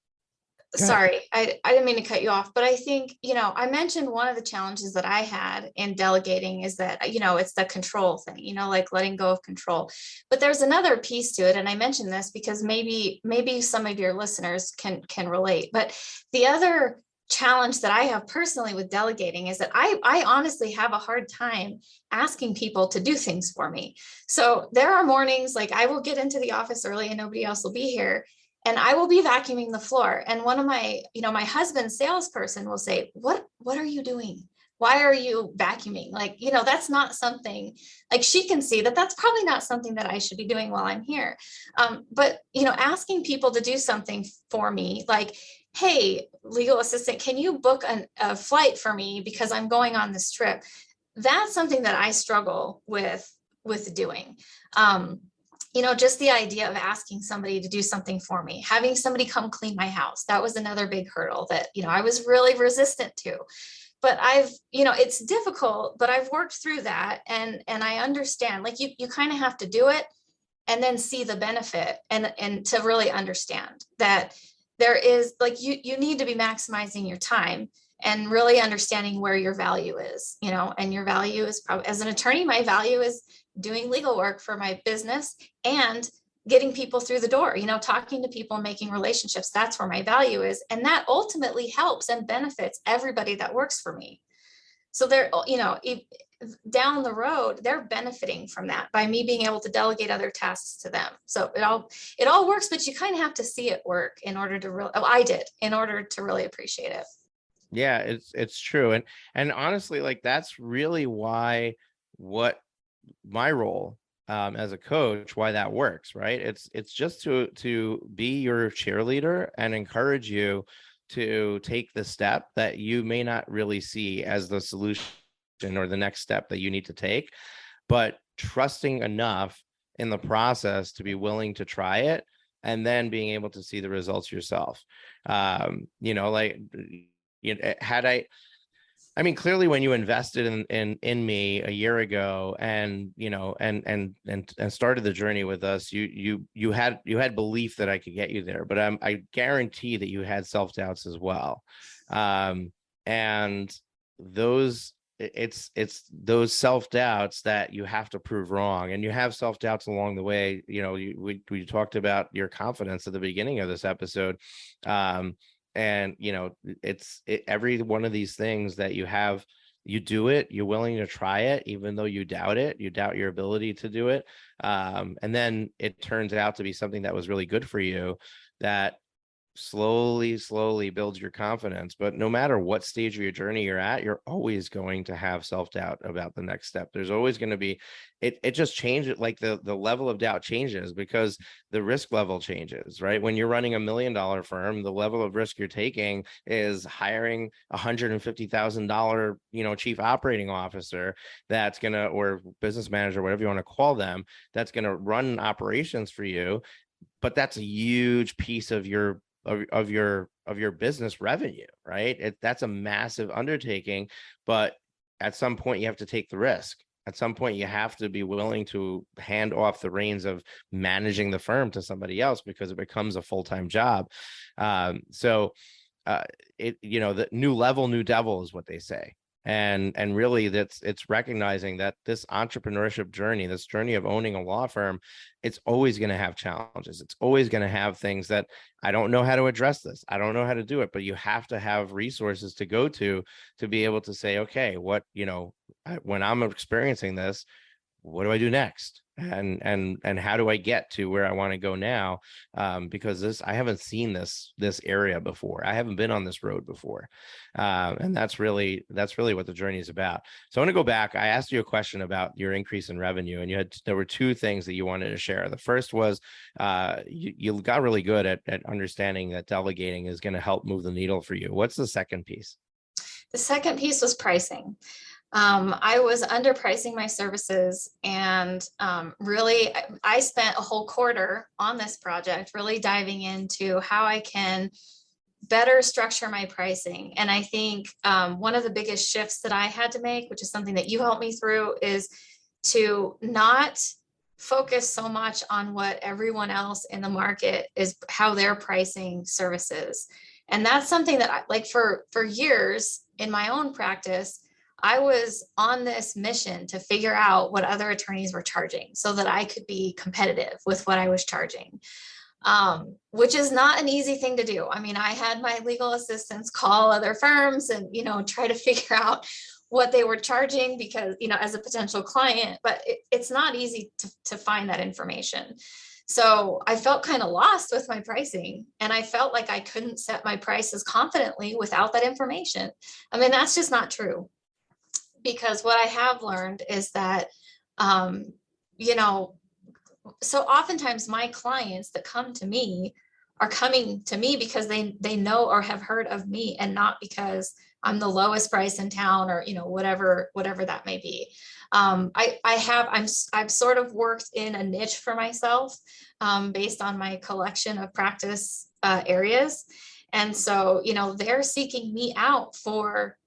good. sorry, I didn't mean to cut you off, but I think, I mentioned one of the challenges that I had in delegating is that, it's the control thing, like letting go of control. But there's another piece to it. And I mentioned this because maybe some of your listeners can relate. But the other challenge that I have personally with delegating is that I honestly have a hard time asking people to do things for me. So there are mornings like I will get into the office early and nobody else will be here, and I will be vacuuming the floor. And one of my, my husband's salesperson will say, what are you doing? Why are you vacuuming? Like, that's not something, like she can see that that's probably not something that I should be doing while I'm here. But, asking people to do something for me, like, hey, legal assistant, can you book a flight for me because I'm going on this trip? That's something that I struggle with doing. Just the idea of asking somebody to do something for me, having somebody come clean my house. That was another big hurdle that, I was really resistant to. But it's difficult, but I've worked through that, and I understand, like you kind of have to do it and then see the benefit, and to really understand that there is, like, you need to be maximizing your time and really understanding where your value is, and your value is probably, as an attorney, my value is doing legal work for my business and getting people through the door, talking to people, making relationships. That's where my value is. And that ultimately helps and benefits everybody that works for me. So they're, down the road, they're benefiting from that by me being able to delegate other tasks to them. So it all works, but you kind of have to see it work in order to really, I did, in order to really appreciate it. Yeah, it's true. And honestly, like that's really why what my role as a coach, why that works, right? It's just to be your cheerleader and encourage you to take the step that you may not really see as the solution or the next step that you need to take, but trusting enough in the process to be willing to try it, and then being able to see the results yourself. Like, had I mean, clearly, when you invested in me a year ago, and and started the journey with us, you had belief that I could get you there, but I guarantee that you had self-doubts as well, and it's those self-doubts that you have to prove wrong, and you have self-doubts along the way. We talked about your confidence at the beginning of this episode. And every one of these things that you have, you do it, you're willing to try it, even though you doubt it, you doubt your ability to do it. And then it turns out to be something that was really good for you, that slowly builds your confidence. But no matter what stage of your journey you're at, you're always going to have self-doubt about the next step. There's always going to be, it just changes, like the level of doubt changes because the risk level changes, right? When you're running $1 million firm, the level of risk you're taking is hiring $150,000, chief operating officer that's gonna, or business manager, whatever you want to call them, that's gonna run operations for you. But that's a huge piece of your business revenue, right? That's a massive undertaking, but at some point you have to take the risk. At some point you have to be willing to hand off the reins of managing the firm to somebody else, because it becomes a full-time job. So the new level, new devil is what they say. And really it's recognizing that this entrepreneurship journey, this journey of owning a law firm, it's always going to have challenges. It's always going to have things that I don't know how to address this. I don't know how to do it, but you have to have resources to go to be able to say, okay, when I'm experiencing this, what do I do next? And how do I get to where I want to go now? Because I haven't seen this area before. I haven't been on this road before. And that's really what the journey is about. So I want to go back. I asked you a question about your increase in revenue, and there were two things that you wanted to share. The first was you got really good at understanding that delegating is going to help move the needle for you. What's the second piece? The second piece was pricing. I was underpricing my services, and really, I spent a whole quarter on this project, really diving into how I can better structure my pricing. And I think one of the biggest shifts that I had to make, which is something that you helped me through, is to not focus so much on what everyone else in the market is, how they're pricing services. And that's something that for years in my own practice, I was on this mission to figure out what other attorneys were charging so that I could be competitive with what I was charging, which is not an easy thing to do. I mean, I had my legal assistants call other firms and, try to figure out what they were charging because, as a potential client, but it's not easy to find that information. So I felt kind of lost with my pricing, and I felt like I couldn't set my prices confidently without that information. I mean, that's just not true. Because what I have learned is that, so oftentimes my clients that come to me are coming to me because they know or have heard of me, and not because I'm the lowest price in town or, whatever that may be. I've sort of worked in a niche for myself based on my collection of practice areas. And so, they're seeking me out for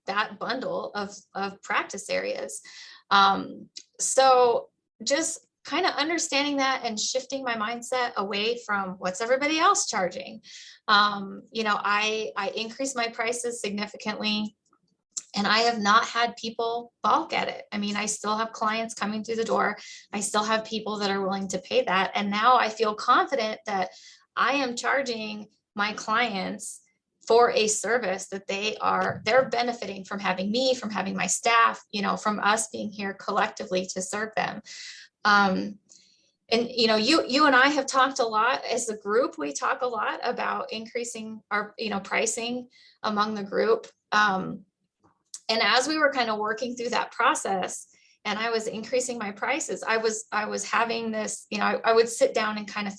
that bundle of practice areas. So just kind of understanding that and shifting my mindset away from what's everybody else charging. I increased my prices significantly, and I have not had people balk at it. I mean, I still have clients coming through the door. I still have people that are willing to pay that. And now I feel confident that I am charging my clients for a service that they're benefiting from having me, from having my staff, from us being here collectively to serve them. And you and I have talked a lot as a group. We talk a lot about increasing our, pricing among the group. And as we were kind of working through that process, and I was increasing my prices, I was having this, I would sit down and kind of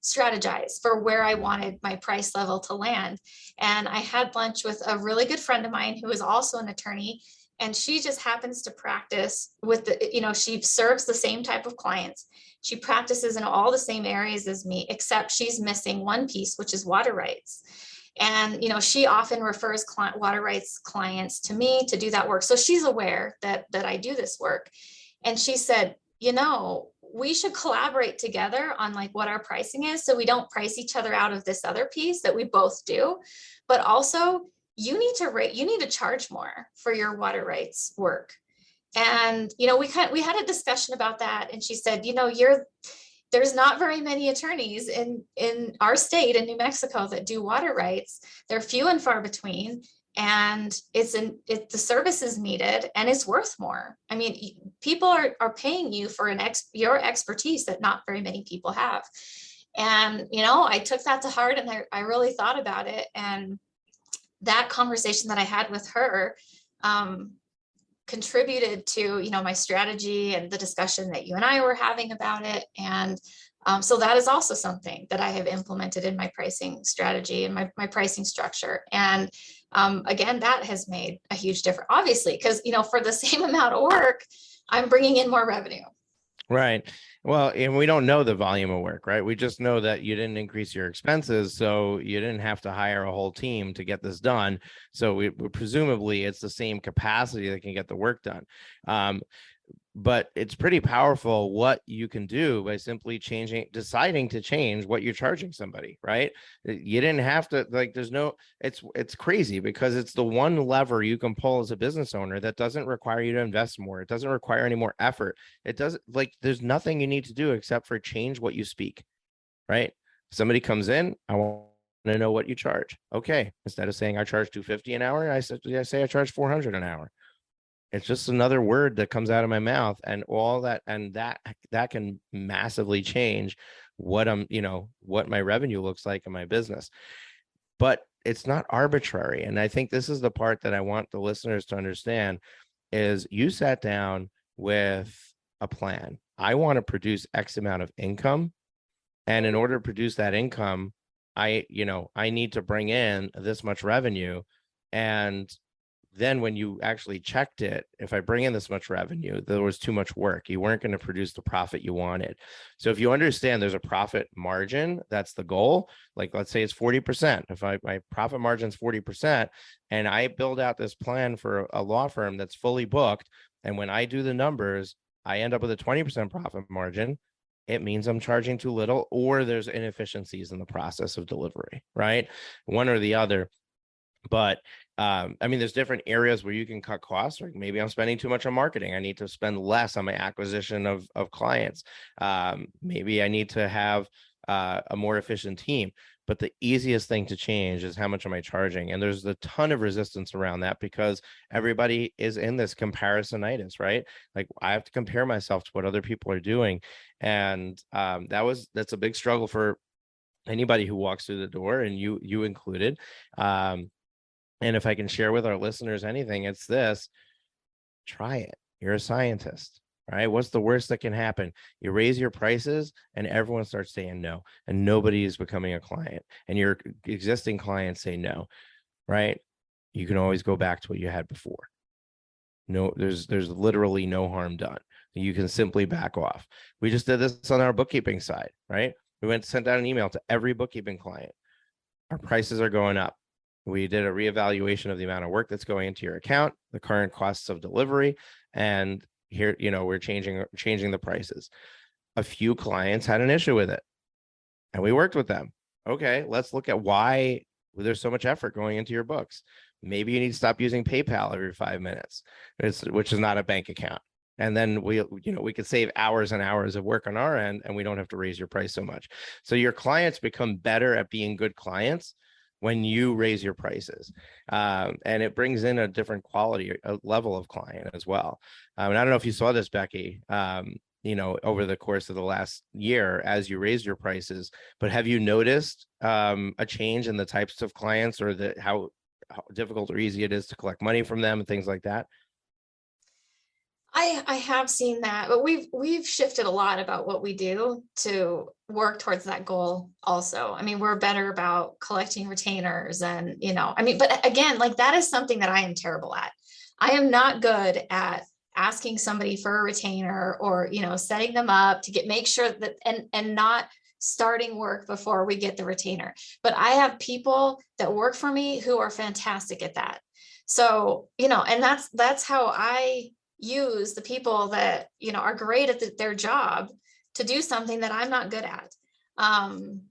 strategize for where I wanted my price level to land. And I had lunch with a really good friend of mine who is also an attorney, and she just happens to practice with she serves the same type of clients. She practices in all the same areas as me, except she's missing one piece, which is water rights. And, she often refers water rights clients to me to do that work. So she's aware that I do this work. And she said, we should collaborate together on what our pricing is, so we don't price each other out of this other piece that we both do. But also you need to charge more for your water rights work. And, we had a discussion about that. And she said, there's not very many attorneys in our state in New Mexico that do water rights. They're few and far between, and the service is needed and it's worth more. I mean, people are paying you for your expertise that not very many people have. And, I took that to heart, and I really thought about it. And that conversation that I had with her contributed to, my strategy and the discussion that you and I were having about it. And so that is also something that I have implemented in my pricing strategy and my pricing structure. And again, that has made a huge difference, obviously, because, for the same amount of work, I'm bringing in more revenue. Right. Well, and we don't know the volume of work, right? We just know that you didn't increase your expenses, so you didn't have to hire a whole team to get this done. So presumably it's the same capacity that can get the work done. Um, but it's pretty powerful what you can do by simply deciding to change what you're charging somebody, right? You didn't have to, like, there's no, it's crazy because it's the one lever you can pull as a business owner that doesn't require you to invest more. It doesn't require any more effort. It doesn't, like, there's nothing you need to do except for change what you speak, right? Somebody comes in, I want to know what you charge. Okay. Instead of saying I charge 250 an hour, I say I charge 400 an hour. It's just another word that comes out of my mouth, and all that, and that can massively change what what my revenue looks like in my business. But it's not arbitrary. And I think this is the part that I want the listeners to understand is you sat down with a plan. I want to produce X amount of income. And in order to produce that income, I need to bring in this much revenue. And then when you actually checked it, if I bring in this much revenue, there was too much work. You weren't going to produce the profit you wanted. So if you understand there's a profit margin, that's the goal. Like, let's say it's 40%. If my profit margin is 40% and I build out this plan for a law firm that's fully booked, and when I do the numbers, I end up with a 20% profit margin, it means I'm charging too little, or there's inefficiencies in the process of delivery, right? One or the other. But I mean, there's different areas where you can cut costs. Like maybe I'm spending too much on marketing. I need to spend less on my acquisition of clients. Maybe I need to have a more efficient team. But the easiest thing to change is how much am I charging? And there's a ton of resistance around that because everybody is in this comparisonitis, right? Like I have to compare myself to what other people are doing. And that's a big struggle for anybody who walks through the door, and you included. And if I can share with our listeners anything, it's this: try it. You're a scientist, right? What's the worst that can happen? You raise your prices and everyone starts saying no, and nobody is becoming a client, and your existing clients say no, right? You can always go back to what you had before. No, there's literally no harm done. You can simply back off. We just did this on our bookkeeping side, right? We sent out an email to every bookkeeping client. Our prices are going up. We did a reevaluation of the amount of work that's going into your account, the current costs of delivery, and here, we're changing the prices. A few clients had an issue with it, and we worked with them. Okay, let's look at why there's so much effort going into your books. Maybe you need to stop using PayPal every 5 minutes, which is not a bank account. And then we could save hours and hours of work on our end, and we don't have to raise your price so much. So your clients become better at being good clients when you raise your prices, and it brings in a different quality, a level of client as well. And I don't know if you saw this, Becky, over the course of the last year as you raised your prices, but have you noticed a change in the types of clients, or how difficult or easy it is to collect money from them and things like that? I have seen that, but we've shifted a lot about what we do to work towards that goal also. I mean, we're better about collecting retainers and, but again, like that is something that I am terrible at. I am not good at asking somebody for a retainer or, setting them up to make sure that, and not starting work before we get the retainer. But I have people that work for me who are fantastic at that. So, and that's how I use the people that are great at their job to do something that I'm not good at.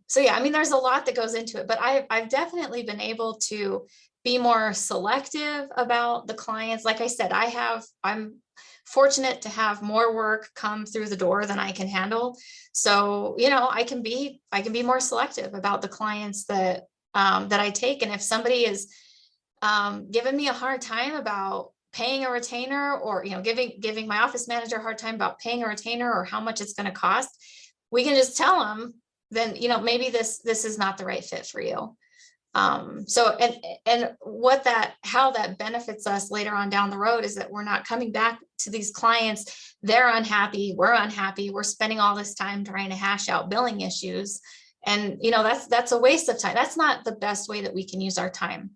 So yeah, I mean, there's a lot that goes into it, but I've definitely been able to be more selective about the clients. Like I said, I'm fortunate to have more work come through the door than I can handle. So, I can be more selective about the clients that I take. And if somebody is giving me a hard time about paying a retainer, or giving my office manager a hard time about paying a retainer or how much it's going to cost, we can just tell them, then maybe this is not the right fit for you. So and how that benefits us later on down the road is that we're not coming back to these clients. They're unhappy, we're unhappy, we're spending all this time trying to hash out billing issues, and that's a waste of time. That's not the best way that we can use our time.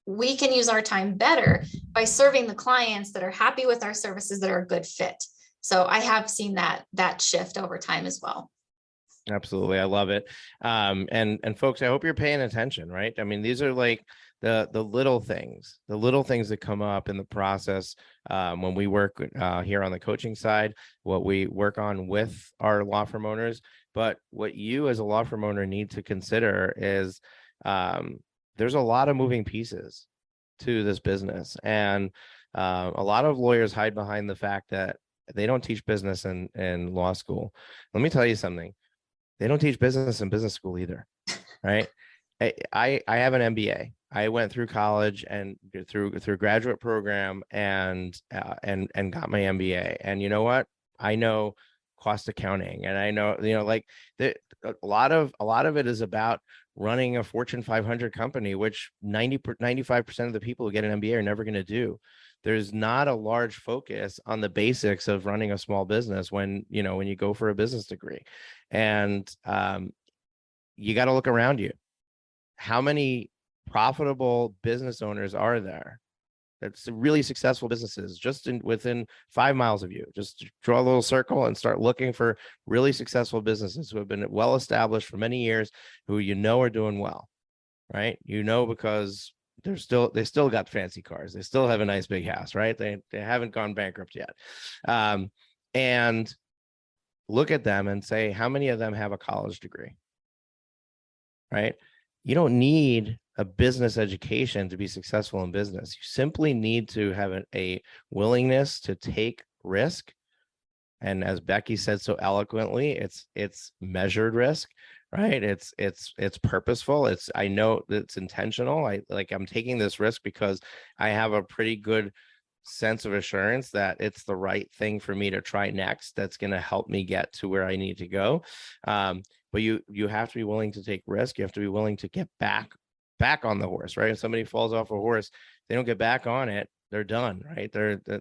We can use our time better by serving the clients that are happy with our services, that are a good fit. So I have seen that shift over time as well. Absolutely. I love it. And folks, I hope you're paying attention, right? I mean, these are like the little things that come up in the process when we work here on the coaching side, what we work on with our law firm owners. But what you as a law firm owner need to consider is there's a lot of moving pieces to this business. And a lot of lawyers hide behind the fact that they don't teach business in law school. Let me tell you something. They don't teach business in business school either, right? I have an MBA. I went through college and through graduate program and got my MBA. And you know what? I know cost accounting, and I know like a lot of it is about running a Fortune 500 company, which 95% of the people who get an MBA are never going to do. There's not a large focus on the basics of running a small business when you go for a business degree. And you got to look around you. How many profitable business owners are there? That's really successful businesses just within 5 miles of you. Just draw a little circle and start looking for really successful businesses who have been well established for many years, who are doing well, right? Because they still got fancy cars. They still have a nice big house, right? They haven't gone bankrupt yet. And look at them and say, how many of them have a college degree, right? You don't need a business education to be successful in business. You simply need to have a willingness to take risk. And as Becky said so eloquently, it's measured risk, right? It's purposeful. I know it's intentional. I'm taking this risk because I have a pretty good sense of assurance that it's the right thing for me to try next. That's going to help me get to where I need to go. But you have to be willing to take risk. You have to be willing to get back on the horse, right? If somebody falls off a horse, they don't get back on it, they're done, right?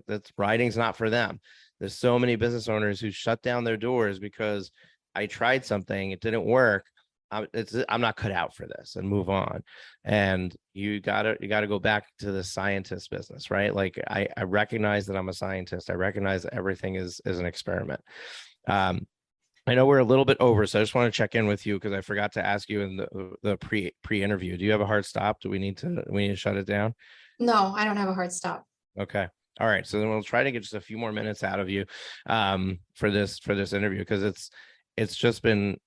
That's riding's not for them. There's so many business owners who shut down their doors because I tried something, it didn't work. I'm not cut out for this, and move on. And you gotta go back to the scientist business, right? Like I recognize that I'm a scientist. I recognize that everything is an experiment. I know we're a little bit over, so I just want to check in with you because I forgot to ask you in the pre-interview. Do you have a hard stop? Do we need to shut it down? No, I don't have a hard stop. Okay. All right. So then we'll try to get just a few more minutes out of you for this interview, because it's just been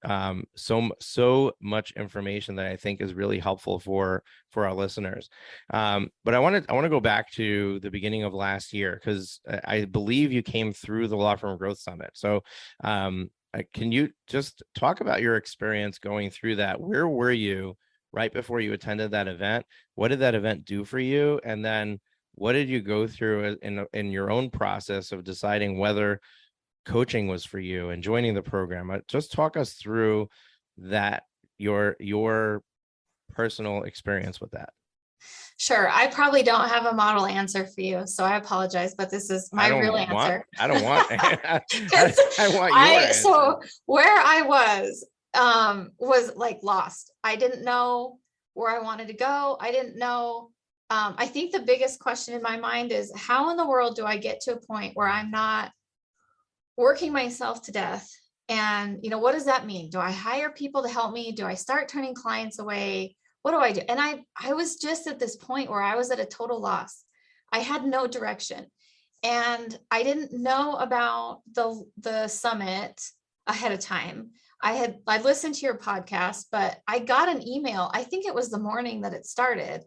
so much information that I think is really helpful for our listeners. But I want to go back to the beginning of last year, because I believe you came through the Law Firm Growth Summit. So can you just talk about your experience going through that? Where were you right before you attended that event? What did that event do for you? And then what did you go through in your own process of deciding whether coaching was for you and joining the program? Just talk us through that, your personal experience with that. Sure. I probably don't have a model answer for you, so I apologize, but this is my real answer. I don't want I want your answer. So where I was like lost. I didn't know where I wanted to go. I didn't know. I think the biggest question in my mind is, how in the world do I get to a point where I'm not working myself to death? And, what does that mean? Do I hire people to help me? Do I start turning clients away? What do I do? And I was just at this point where I was at a total loss. I had no direction. And I didn't know about the summit ahead of time. I listened to your podcast, but I got an email. I think it was the morning that it started.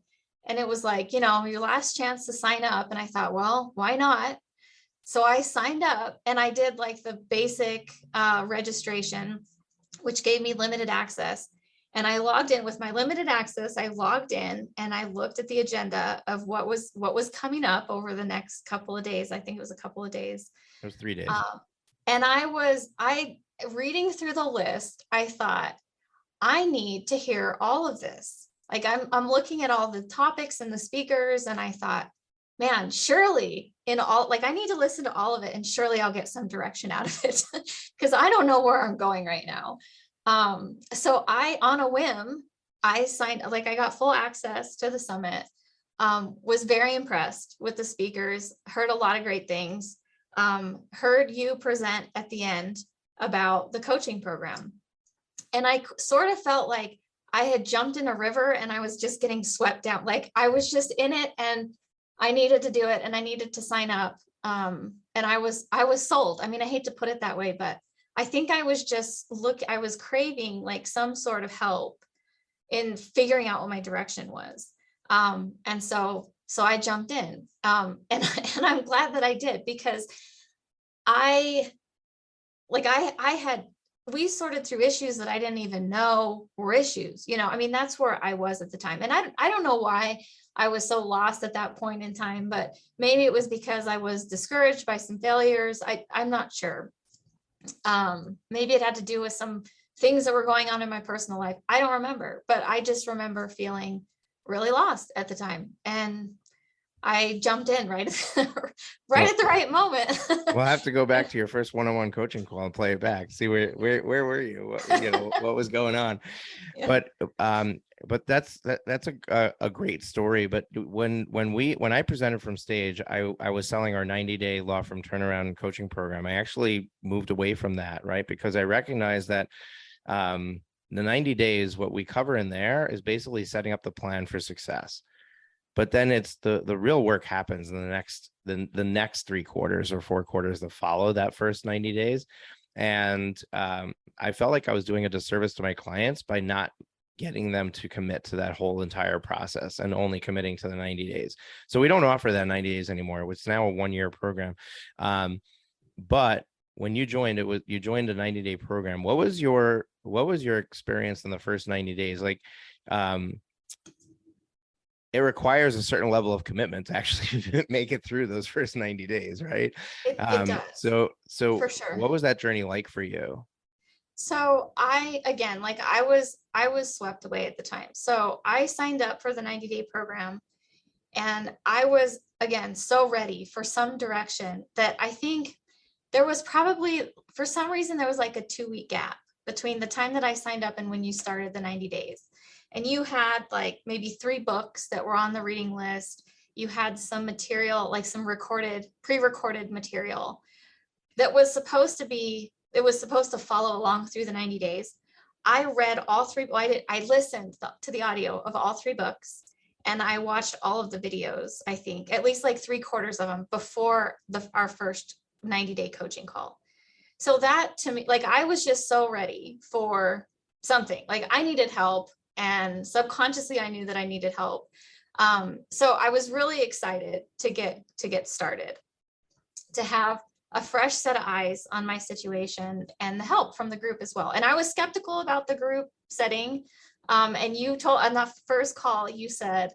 And it was like, your last chance to sign up. And I thought, well, why not? So I signed up and I did like the basic registration, which gave me limited access. And I logged in with my limited access. I logged in and I looked at the agenda of what was coming up over the next couple of days. I think it was a couple of days. It was 3 days. And I reading through the list, I thought, I need to hear all of this. Like I'm looking at all the topics and the speakers, and I thought, man, surely I need to listen to all of it, and surely I'll get some direction out of it, because I don't know where I'm going right now. So on a whim, I signed, I got full access to the summit, was very impressed with the speakers, heard a lot of great things. heard you present at the end about the coaching program. And I sort of felt like I had jumped in a river and I was just getting swept down. Like I was just in it and I needed to do it and I needed to sign up. And I was sold. I mean, I hate to put it that way, but I think I was just I was craving like some sort of help in figuring out what my direction was. And so I jumped in. And I'm glad that I did, because I had, we sorted through issues that I didn't even know were issues. I mean, that's where I was at the time. And I don't know why I was so lost at that point in time, but maybe it was because I was discouraged by some failures. I'm not sure. Maybe it had to do with some things that were going on in my personal life. I don't remember, but I just remember feeling really lost at the time. And I jumped in right at the right moment. We'll have to go back to your first one-on-one coaching call and play it back. See where were you? What was going on? Yeah. But that's a great story. But when I presented from stage, I was selling our 90-day law firm turnaround coaching program. I actually moved away from that, right? Because I recognized that the 90 days, what we cover in there is basically setting up the plan for success. But then it's the real work happens in the next 3 quarters or 4 quarters that follow that first 90 days. And I felt like I was doing a disservice to my clients by not getting them to commit to that whole entire process and only committing to the 90 days. So we don't offer that 90 days anymore. It's now a 1-year program. But when you joined, you joined a 90-day program. What was your experience in the first 90 days? Like, it requires a certain level of commitment to actually make it through those first 90 days, right? It does. So for sure. What was that journey like for you? So I was swept away at the time. So I signed up for the 90-day program, and I was, again, so ready for some direction that I think there was probably, for some reason, there was like a 2-week gap between the time that I signed up and when you started the 90 days. And you had like maybe 3 books that were on the reading list. You had some material, like some pre-recorded material that was supposed to follow along through the 90 days. I read all 3. I listened to the audio of all 3 books, and I watched all of the videos, I think, at least like 3/4 of them before our first 90-day coaching call. So that, to me, like, I was just so ready for something. Like, I needed help, and subconsciously I knew that I needed help. So I was really excited to get started, to have a fresh set of eyes on my situation and the help from the group as well. And I was skeptical about the group setting. And you told on the first call, you said,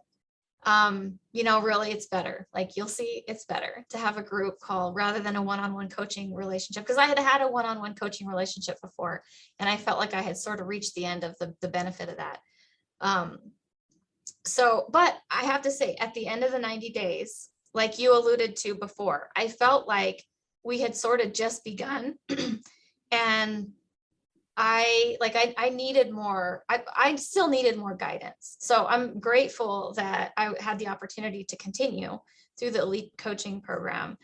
really, it's better. Like, you'll see, it's better to have a group call rather than a one-on-one coaching relationship. Because I had a one-on-one coaching relationship before, and I felt like I had sort of reached the end of the benefit of that. But I have to say, at the end of the 90 days, like you alluded to before, I felt like we had sort of just begun. And I needed more. I still needed more guidance. So I'm grateful that I had the opportunity to continue through the elite coaching program,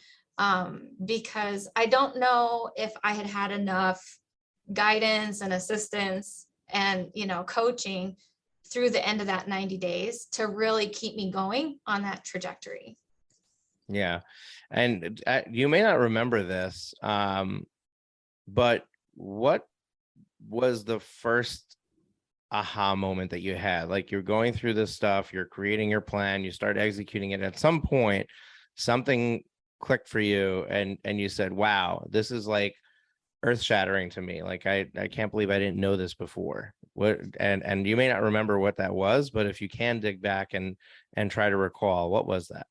because I don't know if I had enough guidance and assistance and coaching through the end of that 90 days to really keep me going on that trajectory. Yeah. And you may not remember this, but what was the first aha moment that you had? Like, you're going through this stuff, you're creating your plan, you start executing it. At some point, something clicked for you, and you said, wow, this is like earth-shattering to me. Like, I can't believe I didn't know this before. What, and you may not remember what that was, but if you can dig back and try to recall, what was that?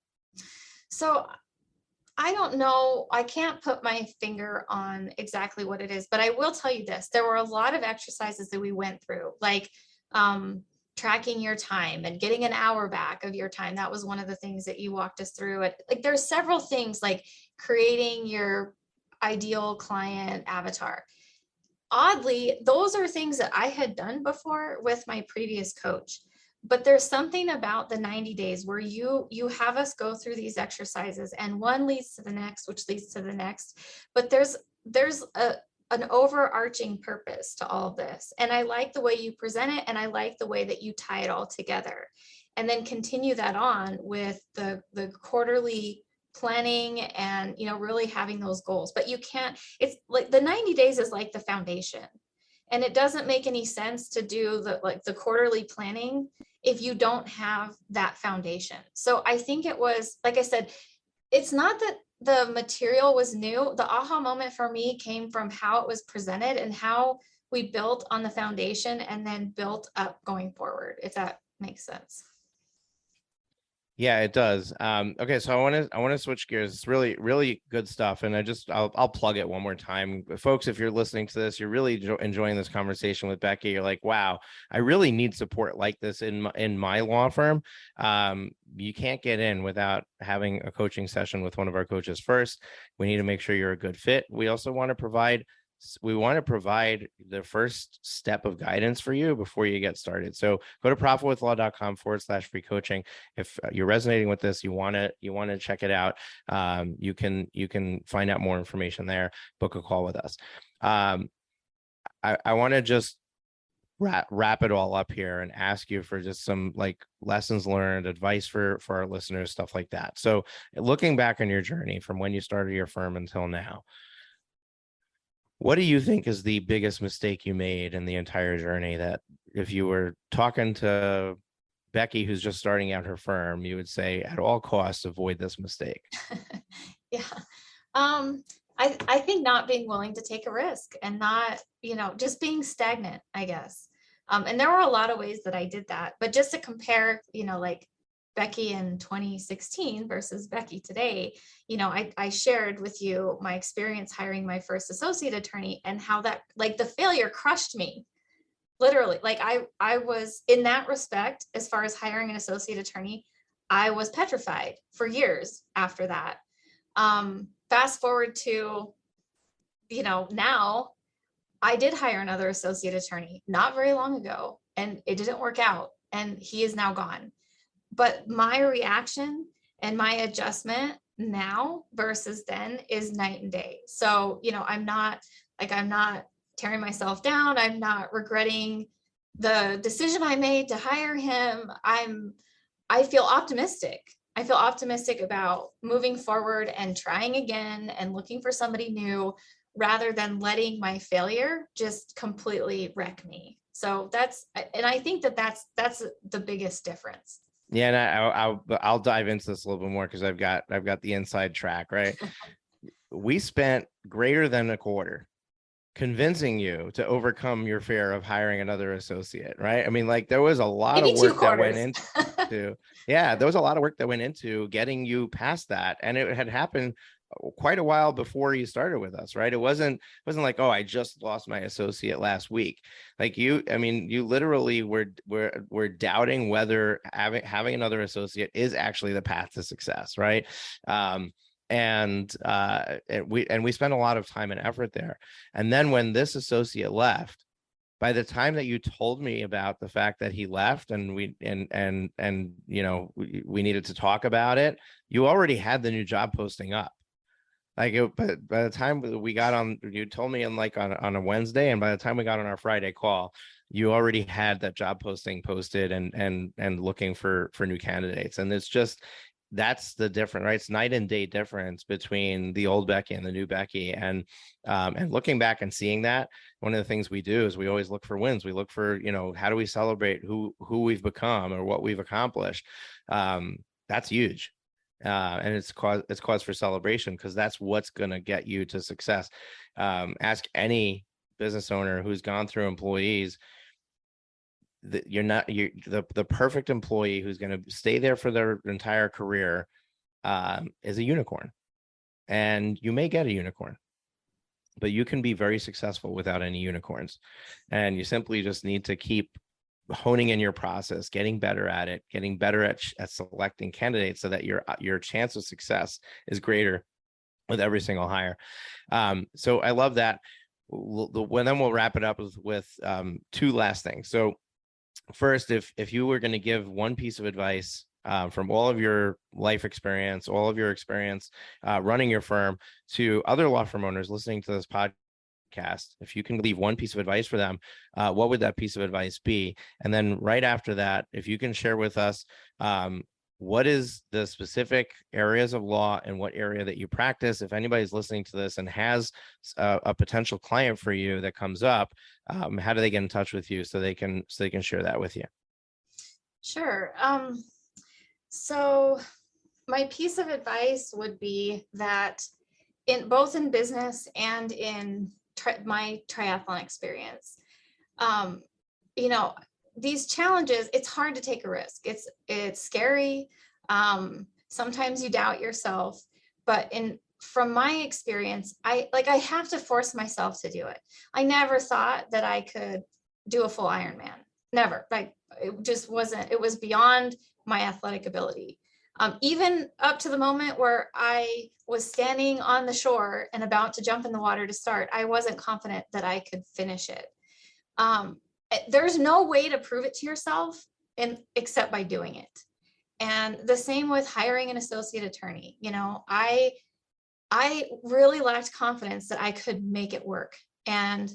So I don't know. I can't put my finger on exactly what it is, but I will tell you this. There were a lot of exercises that we went through, like tracking your time and getting an hour back of your time. That was one of the things that you walked us through. Like, there's several things, like creating your ideal client avatar. Oddly, those are things that I had done before with my previous coach. but there's something about the 90 days where you have us go through these exercises, and one leads to the next, which leads to the next. But there's an overarching purpose to all of this. And I like the way you present it, and I like the way that you tie it all together. And then continue that on with the quarterly planning, and really having those goals. But you can't, it's like the 90 days is like the foundation. And it doesn't make any sense to do the quarterly planning if you don't have that foundation. So I think it was, like I said, it's not that the material was new. The aha moment for me came from how it was presented and how we built on the foundation and then built up going forward, if that makes sense. Yeah, it does. Okay, so I want to switch gears. It's really, really good stuff. And I'll plug it one more time. Folks, if you're listening to this, you're really enjoying this conversation with Becky. You're like, wow, I really need support like this in my law firm. You can't get in without having a coaching session with one of our coaches first. We need to make sure you're a good fit. We also want to provide the first step of guidance for you before you get started. So go to profitwithlaw.com/free coaching. If you're resonating with this, you want to check it out. You can find out more information there, book a call with us. I want to just wrap it all up here and ask you for just some like lessons learned, advice for our listeners, stuff like that. So looking back on your journey from when you started your firm until now, what do you think is the biggest mistake you made in the entire journey, that if you were talking to Becky, who's just starting out her firm, you would say at all costs, avoid this mistake? Yeah. I think not being willing to take a risk, and not, just being stagnant, I guess. And there were a lot of ways that I did that, but just to compare, like Becky in 2016 versus Becky today, I shared with you my experience hiring my first associate attorney, and how that, like, the failure crushed me. Literally, like I was, in that respect, as far as hiring an associate attorney, I was petrified for years after that. Fast forward to, now I did hire another associate attorney not very long ago, and it didn't work out, and he is now gone. But my reaction and my adjustment now versus then is night and day. So, I'm not tearing myself down. I'm not regretting the decision I made to hire him. I feel optimistic. I feel optimistic about moving forward and trying again and looking for somebody new, rather than letting my failure just completely wreck me. So I think that's the biggest difference. Yeah, and I'll dive into this a little bit more, because I've got the inside track, right? We spent greater than a quarter convincing you to overcome your fear of hiring another associate, right? I mean, like, there was a lot of work that went into yeah, there was a lot of work that went into getting you past that, and it had happened quite a while before you started with us, right? It wasn't like, oh, I just lost my associate last week. Like, you literally were doubting whether having another associate is actually the path to success, right? And we spent a lot of time and effort there. And then when this associate left, by the time that you told me about the fact that he left, and we needed to talk about it, you already had the new job posting up. Like, by the time we got on, you told me on a Wednesday, and by the time we got on our Friday call, you already had that job posting posted and looking for new candidates. And it's just, that's the difference, right? It's night and day difference between the old Becky and the new Becky. And looking back and seeing that, one of the things we do is we always look for wins. We look for, how do we celebrate who we've become or what we've accomplished? That's huge. And it's cause for celebration, because that's what's going to get you to success. Ask any business owner who's gone through employees. The perfect employee who's going to stay there for their entire career is a unicorn. And you may get a unicorn, but you can be very successful without any unicorns. And you simply just need to keep honing in your process, getting better at it, getting better at selecting candidates, so that your chance of success is greater with every single hire. So I love that. Then we'll wrap it up with two last things. So first, if you were going to give one piece of advice from all of your life experience, all of your experience running your firm, to other law firm owners listening to this podcast, if you can leave one piece of advice for them, what would that piece of advice be? And then right after that, if you can share with us what is the specific areas of law and what area that you practice. If anybody's listening to this and has a potential client for you that comes up, how do they get in touch with you so they can share that with you? Sure. So my piece of advice would be that in both in business and in my triathlon experience, you know, these challenges, it's hard to take a risk. It's scary. Sometimes you doubt yourself, but from my experience, I have to force myself to do it. I never thought that I could do a full Ironman. Never. Like, it just wasn't, it was beyond my athletic ability. Even up to the moment where I was standing on the shore and about to jump in the water to start, I wasn't confident that I could finish it. There's no way to prove it to yourself except by doing it. And the same with hiring an associate attorney. You know, I really lacked confidence that I could make it work. And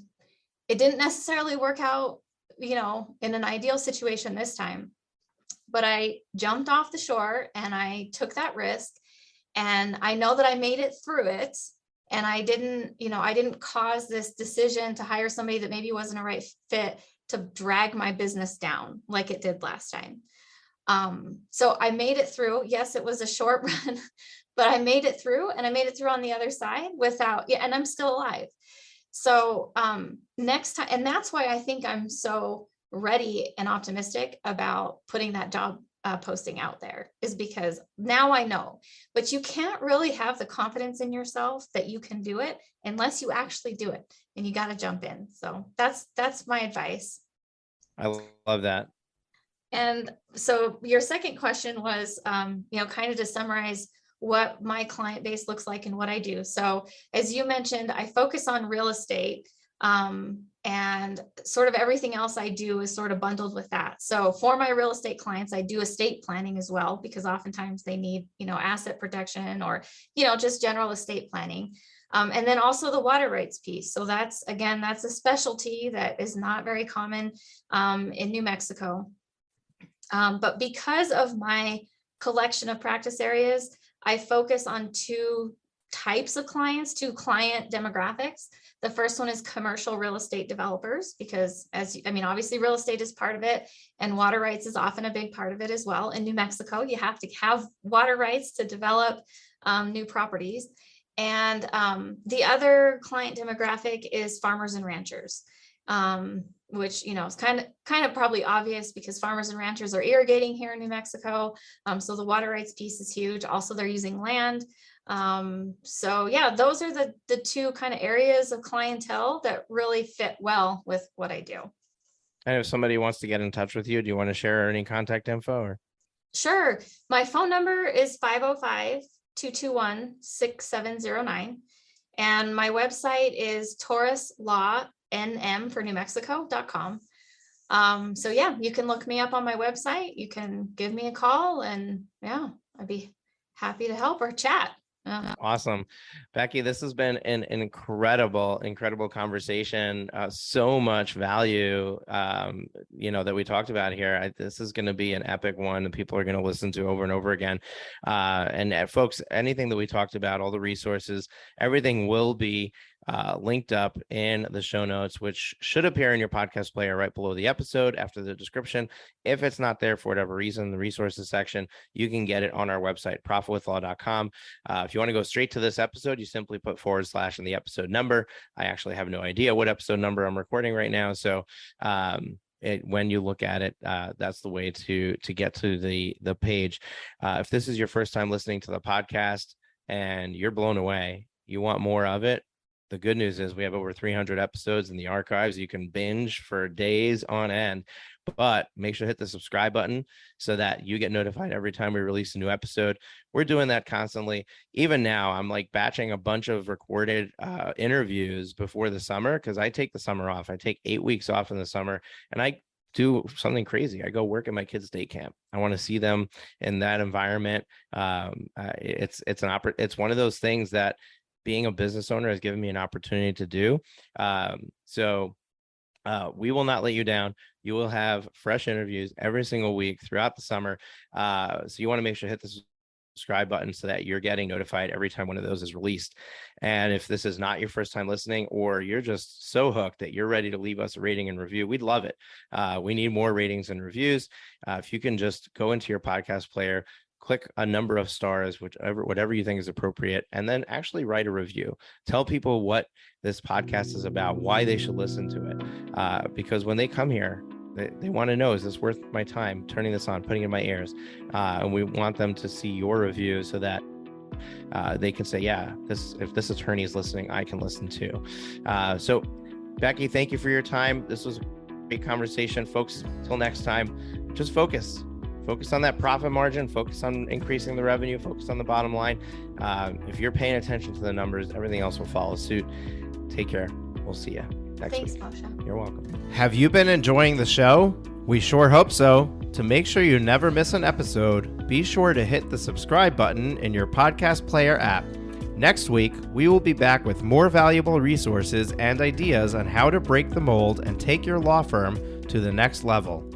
it didn't necessarily work out, you know, in an ideal situation this time. But I jumped off the shore and I took that risk. And I know that I made it through it. And I didn't cause this decision to hire somebody that maybe wasn't a right fit to drag my business down like it did last time. So I made it through. Yes, it was a short run, but I made it through, and I made it through on the other side and I'm still alive. So next time, and that's why I think I'm so ready and optimistic about putting that job posting out there, is because now I know. But you can't really have the confidence in yourself that you can do it unless you actually do it, and you got to jump in. So that's my advice. I love that. And so your second question was, kind of to summarize what my client base looks like and what I do. So as you mentioned, I focus on real estate, and sort of everything else I do is sort of bundled with that. So for my real estate clients, I do estate planning as well, because oftentimes they need, asset protection or, just general estate planning. And then also the water rights piece. So that's a specialty that is not very common in New Mexico. But because of my collection of practice areas, I focus on two types of clients, two client demographics. The first one is commercial real estate developers, because obviously real estate is part of it, and water rights is often a big part of it as well. In New Mexico, you have to have water rights to develop new properties. And the other client demographic is farmers and ranchers, which, is kind of probably obvious, because farmers and ranchers are irrigating here in New Mexico. So the water rights piece is huge. Also, they're using land. So yeah, those are the two kind of areas of clientele that really fit well with what I do. And if somebody wants to get in touch with you, do you want to share any contact info? Or? Sure. My phone number is 505-221-6709. And my website is TorresLawNM for New Mexico.com. So yeah, you can look me up on my website. You can give me a call, and yeah, I'd be happy to help or chat. Awesome. Becky, this has been an incredible conversation. So much value, that we talked about here. This is going to be an epic one that people are going to listen to over and over again. And folks, anything that we talked about, all the resources, everything will be linked up in the show notes, which should appear in your podcast player right below the episode after the description. If it's not there for whatever reason, the resources section, you can get it on our website, profitwithlaw.com. If you want to go straight to this episode, you simply put / in the episode number. I actually have no idea what episode number I'm recording right now. So when you look at it, that's the way to get to the page. If this is your first time listening to the podcast and you're blown away, you want more of it, the good news is we have over 300 episodes in the archives. You can binge for days on end, but make sure to hit the subscribe button so that you get notified every time we release a new episode. We're doing that constantly. Even now, I'm like batching a bunch of recorded interviews before the summer, because I take the summer off. I take 8 weeks off in the summer, and I do something crazy. I go work at my kids' day camp. I want to see them in that environment. It's one of those things that being a business owner has given me an opportunity to do. We will not let you down. You will have fresh interviews every single week throughout the summer. So you want to make sure to hit the subscribe button so that you're getting notified every time one of those is released. And if this is not your first time listening, or you're just so hooked that you're ready to leave us a rating and review, we'd love it. We need more ratings and reviews. If you can just go into your podcast player, click a number of stars, whatever you think is appropriate, and then actually write a review. Tell people what this podcast is about, why they should listen to it. Because when they come here, they want to know, is this worth my time turning this on, putting it in my ears? And we want them to see your review so that they can say, yeah, if this attorney is listening, I can listen too. So Becky, thank you for your time. This was a great conversation, folks. Until next time, just focus on that profit margin, focus on increasing the revenue, focus on the bottom line. If you're paying attention to the numbers, everything else will follow suit. Take care. We'll see you next week. Thanks, Moshe. You're welcome. Have you been enjoying the show? We sure hope so. To make sure you never miss an episode, be sure to hit the subscribe button in your podcast player app. Next week, we will be back with more valuable resources and ideas on how to break the mold and take your law firm to the next level.